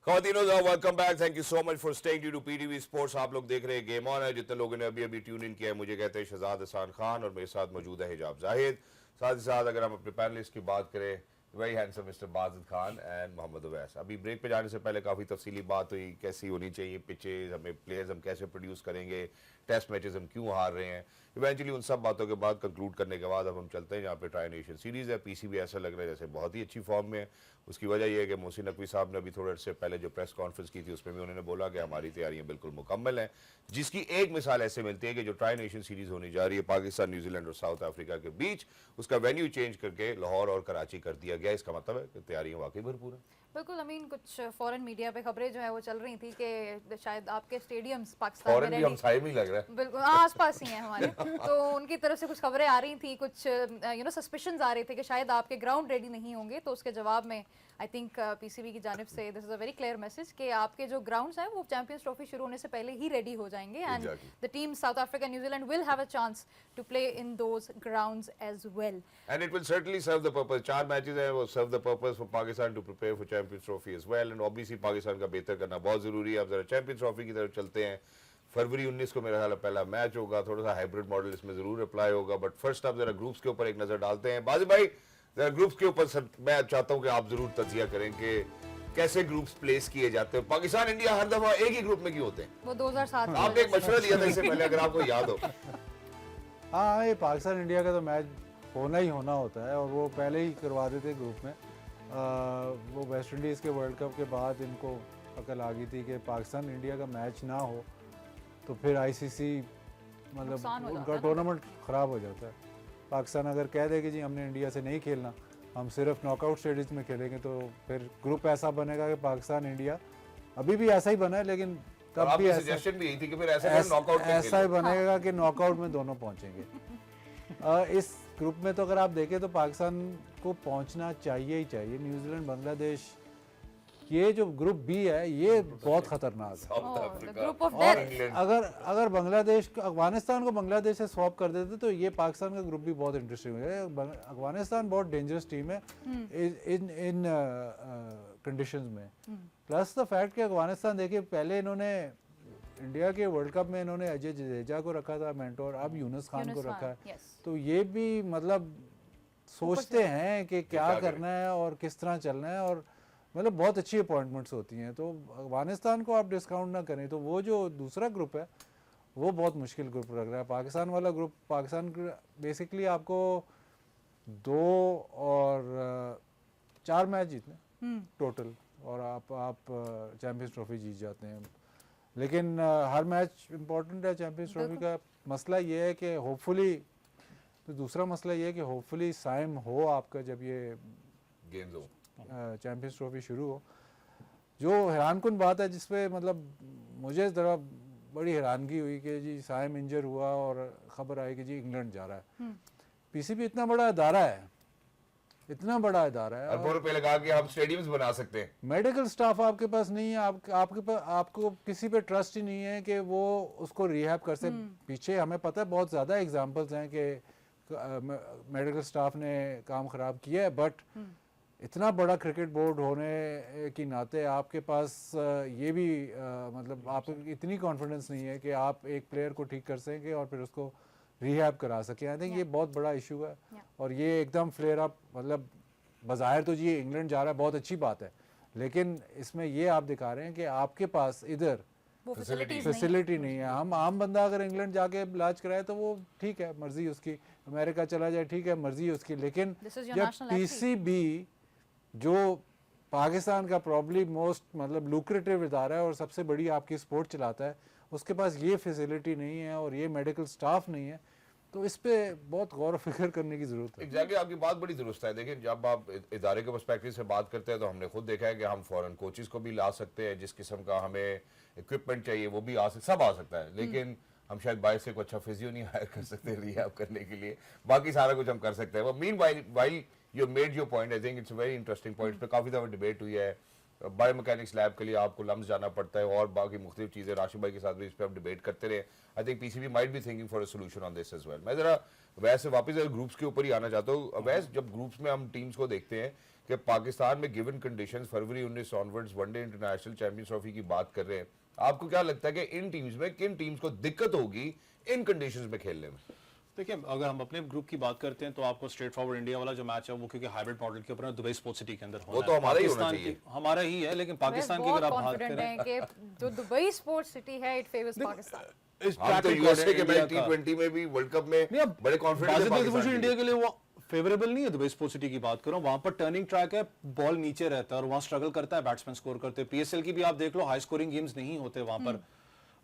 ख़वातीन welcome back, thank you so much for staying tuned to PTV sports. आप लोग देख रहे हैं गेम ऑन है। जितने लोगों ने अभी अभी ट्यून इन किया है, मुझे कहते हैं शहजाद हसन खान और मेरे साथ मौजूद है हिजाब जाहिद। साथ ही साथ अगर हम अपने पैनलिस्ट की बात करें, very handsome mister Bajid Khan and Mohammad Awais. अभी ब्रेक पे जाने से पहले काफ़ी तफसीली बात हुई, कैसी होनी चाहिए पिचेज, हमें प्लेयर्स हम कैसे प्रोड्यूस करेंगे, टेस्ट मैचेस हम क्यों हार रहे हैं। इवेंचुअली उन सब बातों के बाद कंक्लूड करने के बाद अब हम चलते हैं जहाँ पे ट्राई नेशन सीरीज़ है। पीसीबी ऐसा लग रहा है जैसे बहुत ही अच्छी फॉर्म में है। उसकी वजह यह है कि मोहसिन नकवी साहब ने अभी थोड़े अर्से पहले जो प्रेस कॉन्फ्रेंस की थी उसमें भी उन्होंने बोला कि हमारी तैयारियां बिल्कुल मुकम्मल हैं, जिसकी एक मिसाल ऐसे मिलती है कि जो ट्राई नेशन सीरीज़ होनी जा रही है पाकिस्तान, न्यूजीलैंड और साउथ अफ्रीका के बीच, उसका वेन्यू चेंज करके लाहौर और कराची कर दिया गया। इसका मतलब है कि तैयारियां वाकई भरपूर है। बिल्कुल अमीन, कुछ फॉरेन मीडिया पे खबरें जो है वो चल रही थी कि शायद आपके स्टेडियम्स पाकिस्तान फॉरेन में भी हम साइड में ही लग रहा है। बिल्कुल आसपास ही हैं हमारे तो उनकी तरफ से कुछ खबरें आ रही थी, कुछ सस्पिशंस आ रहे थे कि शायद आपके ग्राउंड रेडी नहीं होंगे। तो उसके जवाब में आई थिंक पीसीबी की जानिब से this is a very clear message कि आपके जो ग्राउंड्स हैं वो चैंपियंस ट्रॉफी शुरू होने से पहले ही रेडी हो जाएंगे and the team South Africa New Zealand will have a chance to play in those grounds as well and it will certainly serve the purpose. 4 matches हैं, वो serve the purpose for Pakistan to prepare for Champions Trophy as well, and obviously Pakistan का बेहतर करना बहुत जरूरी है। अब जरा चैंपियंस ट्रॉफी की तरफ चलते हैं। फरवरी 19 को मेरा ख्याल है पहला मैच होगा, थोड़ा सा हाइब्रिड मॉडल इसमें जरूर अप्लाई होगा, बट फर्स्ट आप जरा ग्रुप्स के ऊपर एक नजर डालते हैं। बाजी भाई जरा ग्रुप्स के ऊपर सर मैं चाहता हूं कि आप जरूर तजिया करें कि कैसे ग्रुप्स प्लेस किए जाते हैं। पाकिस्तान इंडिया हर दफा एक ही ग्रुप में क्यों होते हैं? वो 2007 में आपने एक मशवरा दिया था इससे पहले, अगर आपको याद हो। हाँ, ये पाकिस्तान इंडिया का तो मैच होना ही होना होता है और वो पहले ही करवा देते ग्रुप में। वो वेस्ट इंडीज़ के वर्ल्ड कप के बाद इनको अकल आ गई थी कि पाकिस्तान इंडिया का मैच ना हो तो फिर आईसीसी मतलब उनका टूर्नामेंट ख़राब हो जाता है। पाकिस्तान अगर कह दे कि जी हमने इंडिया से नहीं खेलना, हम सिर्फ नॉकआउट स्टेजेस में खेलेंगे, तो फिर ग्रुप ऐसा बनेगा कि पाकिस्तान इंडिया अभी भी ऐसा ही बना है, लेकिन तब भी सजेशन भी यही थी कि फिर ऐसा ही बनेगा कि नॉकआउट में दोनों पहुंचेंगे। इस ग्रुप में तो अगर आप देखें तो पाकिस्तान को पहुंचना चाहिए ही चाहिए। न्यूजीलैंड, बांग्लादेश, ये जो ग्रुप बी है ये बहुत खतरनाक है। और अगर बांग्लादेश, अफगानिस्तान को बांग्लादेश से स्वैप कर देते तो ये पाकिस्तान का ग्रुप भी बहुत इंटरेस्टिंग है। अफगानिस्तान बहुत डेंजरस टीम है इन कंडीशंस में। प्लस द फैक्ट कि अफगानिस्तान देखिए पहले इन्होंने इंडिया के वर्ल्ड कप में इन्होंने अजय जडेजा को रखा था मेंटोर, अब यूनुस खान को रखा है। तो ये भी मतलब सोचते हैं कि क्या करना है और किस तरह चलना है, और मतलब बहुत अच्छी अपॉइंटमेंट्स होती हैं। तो अफगानिस्तान को आप डिस्काउंट ना करें तो वो जो दूसरा ग्रुप है वो बहुत मुश्किल ग्रुप लग रहा है। पाकिस्तान वाला ग्रुप, पाकिस्तान बेसिकली आपको 2 और 4 मैच जीतने टोटल और आप चैंपियंस ट्रॉफी जीत जाते हैं। लेकिन हर मैच इम्पोर्टेंट है चैंपियंस ट्रॉफी का। मसला ये है कि होपफुली, तो दूसरा मसला ये है कि होपफुली साइम हो आपका जब ये गेम्स हो, चैंपियंस ट्रॉफी शुरू हो। जो हैरानकुन बात है जिसपे मतलब मुझे ज़रा बड़ी हैरानगी हुई कि जी साइम इंजर हुआ और ख़बर आई कि जी इंग्लैंड जा रहा है। पीसीबी इतना बड़ा इदारा है, इतना बड़ा इदारा है, और पहले कहा कि हम स्टेडियम्स बना सकते हैं, मेडिकल स्टाफ आपके पास नहीं है, आपके पास आपको किसी पे ट्रस्ट ही नहीं है कि वो उसको रिहैब कर सके। पीछे हमें पता है बहुत ज़्यादा एग्जांपल्स हैं कि मेडिकल स्टाफ ने काम ख़राब किया है, बट इतना बड़ा क्रिकेट बोर्ड होने की नाते आपके पास ये भी मतलब आप इतनी कॉन्फिडेंस नहीं है कि आप एक प्लेयर को ठीक कर सकेंगे और फिर उसको रिहैब करा सकें। आई थिंक ये बहुत बड़ा इशू है और ये एकदम फ्लेयर अप, मतलब बाज़ाहिर तो जी इंग्लैंड जा रहा है, बहुत अच्छी बात है, लेकिन इसमें ये आप दिखा रहे हैं कि आपके पास इधर फैसिलिटी नहीं है। हम आम बंदा अगर इंग्लैंड जाके इलाज कराए तो वो ठीक है, मर्जी उसकी, अमेरिका चला जाए ठीक है, मर्जी उसकी, लेकिन जब पीसीबी जो पाकिस्तान का प्रॉब्ली मोस्ट मतलब लुक्रेटिव इदारा है और सबसे बड़ी आपकी स्पोर्ट चलाता है, उसके पास ये फैसिलिटी नहीं है और ये मेडिकल स्टाफ नहीं है, तो इस पे बहुत गौर व फिक्र करने की ज़रूरत है। एग्जैक्टली आपकी बात बड़ी दुरुस्त है। देखिए जब आप इदारे के पर्सपेक्टिव से बात करते हैं तो हमने खुद देखा है कि हम फॉरेन कोचेस को भी ला सकते हैं, जिस किस्म का हमें इक्विपमेंट चाहिए वो भी सब आ सकता है, लेकिन हम शायद बाहर से कोई अच्छा फिजियो नहीं हायर कर सकते रिहैब करने के लिए, बाकी सारा कुछ हम कर सकते हैं। Mean while you made your point, I think it's a very interesting point. पे काफ़ी दफ़ा डिबेट हुई है, बायोमैकेनिक्स लैब के लिए आपको लम्स जाना पड़ता है और बाकी मुख्तलिफ चीज़ें, राशिद भाई के साथ भी इस पर हम डिबेट करते रहे। I think PCB might be thinking for a solution on this as well. मैं ज़रा वैसे वापस ग्रुप्स के ऊपर ही आना चाहता हूँ। वैसे जब ग्रुप्स में हम टीम्स को देखते हैं कि पाकिस्तान में गिवन कंडीशंस फरवरी 19 onwards one day international champions trophy की बात कर रहे हैं, आपको क्या लगता है कि इन टीम्स में किन टीम्स को दिक्कत होगी इन कंडीशंस में खेलने में? देखिए, अगर हम अपने ग्रुप की बात करते हैं तो आपको स्ट्रेट फॉरवर्ड इंडिया वाला जो मैच है वो क्योंकि हाइब्रिड मॉडल के ऊपर है, दुबई स्पोर्ट्स सिटी के अंदर होना वो तो है। हमारा ही होना पाकिस्तान चाहिए। की हमारा ही है, लेकिन पाकिस्तान की बहुत अगर आप बात कॉन्फिडेंट करें हैं कि जो दुबई स्पोर्ट्स सिटी है इट फेवर्स पाकिस्तान। इस हम तो ट्रैक यूएसए रिकॉर्ड के इंडिया मैच का- T20 में भी वर्ल्ड कप में नहीं, अब बड़े कॉन्फिडेंस बाजिद इंडिया के लिए वो फेवरेबल नहीं है। दुबई स्पोर्ट्स सिटी की बात करो, वहां पर टर्निंग ट्रैक है, बॉल नीचे रहता है और वहां स्ट्रगल करता है बैट्समैन स्कोर करते हैं। पीएसएल की भी आप देख लो, हाई स्कोरिंग गेम्स नहीं होते वहां पर।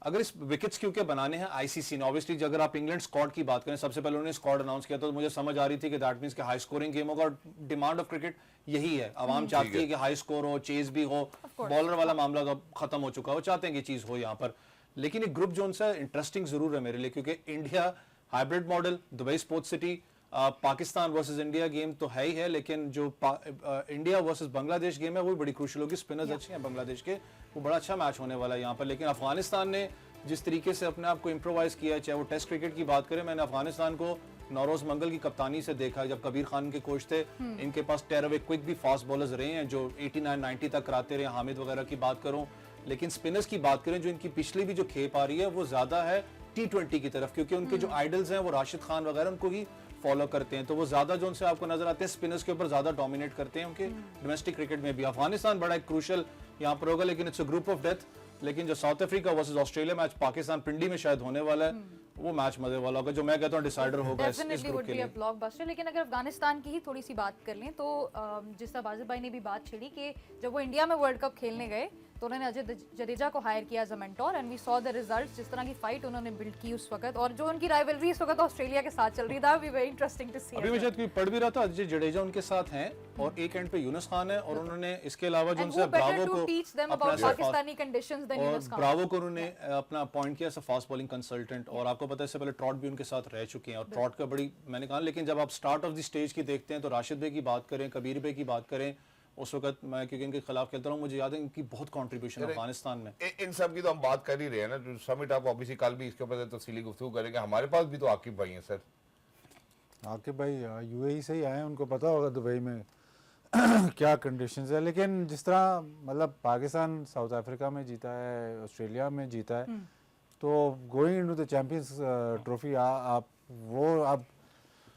अगर इस विकेट्स क्योंकि बनाने हैं आईसीसी ने, ऑब्वियसली अगर आप इंग्लैंड स्क्वाड की बात करें, सबसे पहले उन्होंने स्क्वाड अनाउंस किया तो मुझे समझ आ रही थी कि दैट मींस कि हाई स्कोरिंग गेम होगा और डिमांड ऑफ क्रिकेट यही है। आवाम चाहती है कि हाई स्कोर हो, चेज भी हो, बॉलर वाला मामला तो खत्म हो चुका है, वो चाहते हैं कि चीज हो यहाँ पर। लेकिन एक ग्रुप जोन सा इंटरेस्टिंग जरूर है मेरे लिए, क्योंकि India hybrid model, Dubai sports city, Pakistan versus India game तो है ही है, लेकिन जो इंडिया वर्सेस बांग्लादेश गेम है वो भी बड़ी क्रूशियल होगी। स्पिनर्स अच्छे हैं बांग्लादेश के, वो बड़ा अच्छा मैच होने वाला है यहाँ पर। लेकिन अफगानिस्तान ने जिस तरीके से अपने आप को इम्प्रोवाइज किया है, चाहे वो टेस्ट क्रिकेट की बात करें, मैंने अफगानिस्तान को नौरोज मंगल की कप्तानी से देखा जब कबीर खान के कोच थे। इनके पास टेरवे क्विक भी फास्ट बॉलर्स रहे हैं जो 89-90 तक कराते रहे। हामिद वगैरह की बात करूं, लेकिन स्पिनर्स की बात करें, जो इनकी पिछली भी जो खेप आ रही है वो ज्यादा है T20 की तरफ, क्योंकि उनके जो आइडल्स हैं वो राशिद खान वगैरह उनको ही फॉलो करते हैं, तो वो ज्यादा जो उनसे आपको नजर आते हैं स्पिनर्स के ऊपर ज्यादा डोमिनेट करते हैं उनके डोमेस्टिक क्रिकेट में भी। अफगानिस्तान बड़ा एक क्रूशियल यहाँ पर होगा, लेकिन it's a group of death. लेकिन जो South Africa versus Australia match Pakistan Pindi में शायद होने वाला है, वो मैच मजे वाला होगा, जो मैं कहता हूँ डिसाइडर होगा इस डेफिनेटली ग्रुप वुड के बी अ लिए। ब्लॉकबस्टर। लेकिन अगर अफगानिस्तान की ही थोड़ी सी बात कर लें तो जिस तरह बाजिद भाई ने भी बात छेड़ी कि जब वो इंडिया में वर्ल्ड कप खेलने गए तो उन्होंने अजय जडेजा को हायर किया as a mentor, and we saw the results, जिस तरह की फाइट उन्होंने बिल्ड की उस वक्त, और जो उनकी राइवलरी इस वक्त ऑस्ट्रेलिया के साथ चल रही है, that would be very interesting to see. अभी मैं शायद कोई पढ़ भी रहा था, अजय जडेजा उनके साथ हैं और एक एंड पे यूनुस खान है, और उन्होंने इसके अलावा जो उनसे ब्रावो को टीच देम अपना अबाउट से पाकिस्तानी कंडीशंस देन और यूनुस खान। ब्रावो को उन्होंने अपना अपॉइंट किया as a fast bowling consultant, और आपको पता है इससे पहले ट्रॉट भी उनके साथ रह चुके हैं, और ट्रॉट का बड़ी मैंने कहा। लेकिन जब आप स्टार्ट ऑफ द स्टेज की देखते हैं तो राशिद भाई की बात करें, कबीर भाई की बात करें, उस वक्त मैं क्योंकि इनके खिलाफ खेलता रहा हूँ, मुझे याद है इनकी बहुत कंट्रीब्यूशन अफगानिस्तान में। इन सब की तो हम बात कर ही रहे हैं ना, जो समिट आप ऑब्वियसली कल भी इसके ऊपर तफसीली गुफ्तगू करेंगे। हमारे पास भी तो आकिब भाई हैं सर। आकिब भाई यूएई से ही आए हैं, उनको पता होगा दुबई में क्या कंडीशंस है। लेकिन जिस तरह मतलब पाकिस्तान साउथ अफ्रीका में जीता है, ऑस्ट्रेलिया में जीता है, तो going into the champions trophy आप वो अब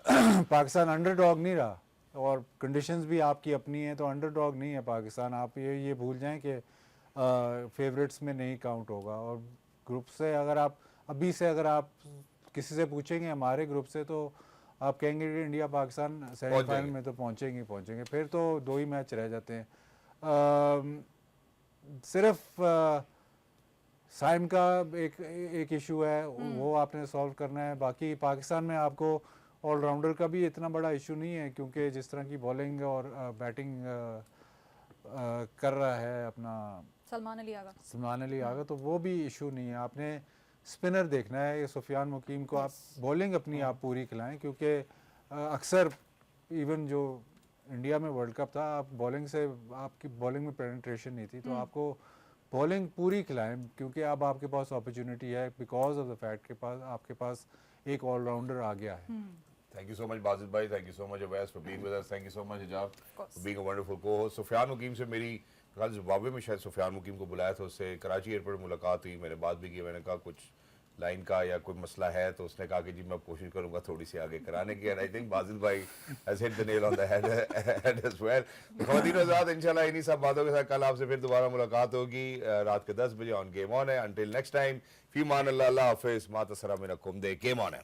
पाकिस्तान अंडरडॉग नहीं रहा और कंडीशंस भी आपकी अपनी है, तो अंडरडॉग नहीं है पाकिस्तान। आप ये भूल जाएं कि फेवरेट्स में नहीं काउंट होगा। और ग्रुप से अगर आप अभी से अगर आप किसी से पूछेंगे हमारे ग्रुप से, तो आप कहेंगे कि इंडिया पाकिस्तान सेमीफाइनल में तो पहुंचेंगे। फिर तो 2 ही मैच रह जाते हैं। सिर्फ साइम का एक इशू है, वो आपने सॉल्व करना है। बाकी पाकिस्तान में आपको ऑलराउंडर का भी इतना बड़ा इशू नहीं है, क्योंकि जिस तरह की बॉलिंग और बैटिंग कर रहा है अपना सलमान अली आगा, तो वो भी इशू नहीं है। आपने स्पिनर देखना है, सुफियान मुकीम को आप बॉलिंग अपनी आप पूरी खिलाएं, क्योंकि अक्सर इवन जो इंडिया में वर्ल्ड कप था, आप बॉलिंग से आपकी बॉलिंग में पेनिट्रेशन नहीं थी, तो आपको बॉलिंग पूरी खिलाएं, क्योंकि अब आपके पास अपॉर्चुनिटी है बिकॉज ऑफ द फैक्ट के पास आपके पास एक ऑलराउंडर आ गया है। Thank you so much Wajid भाई, thank you so much Awais for being with us, thank you so much हिजाब for being a wonderful co-host। Sufiyan मुकीम से मेरी कल ज़िम्बाब्वे में शायद सुफियान मुकीम को बुलाया था, उससे कराची एयरपोर्ट मुलाकात हुई, मैंने बात भी की, मैंने कहा कुछ लाइन का या कोई मसला है, तो उसने कहा कि जी मैं कोशिश करूंगा थोड़ी सी आगे कराने की। एंड आई थिंक बाजिद भाई has hit the nail on the head as well. ख़वातीन हज़रात, इंशाल्लाह इन्हीं सब बातों के साथ कल आपसे फिर दोबारा मुलाकात होगी रात के 10 बजे ऑन गेम ऑन है। अंटिल नेक्स्ट टाइम, फी मान अल्लाह, अल्लाह हाफिज़, मा तसरा मिनकुम, दे गेम ऑन है।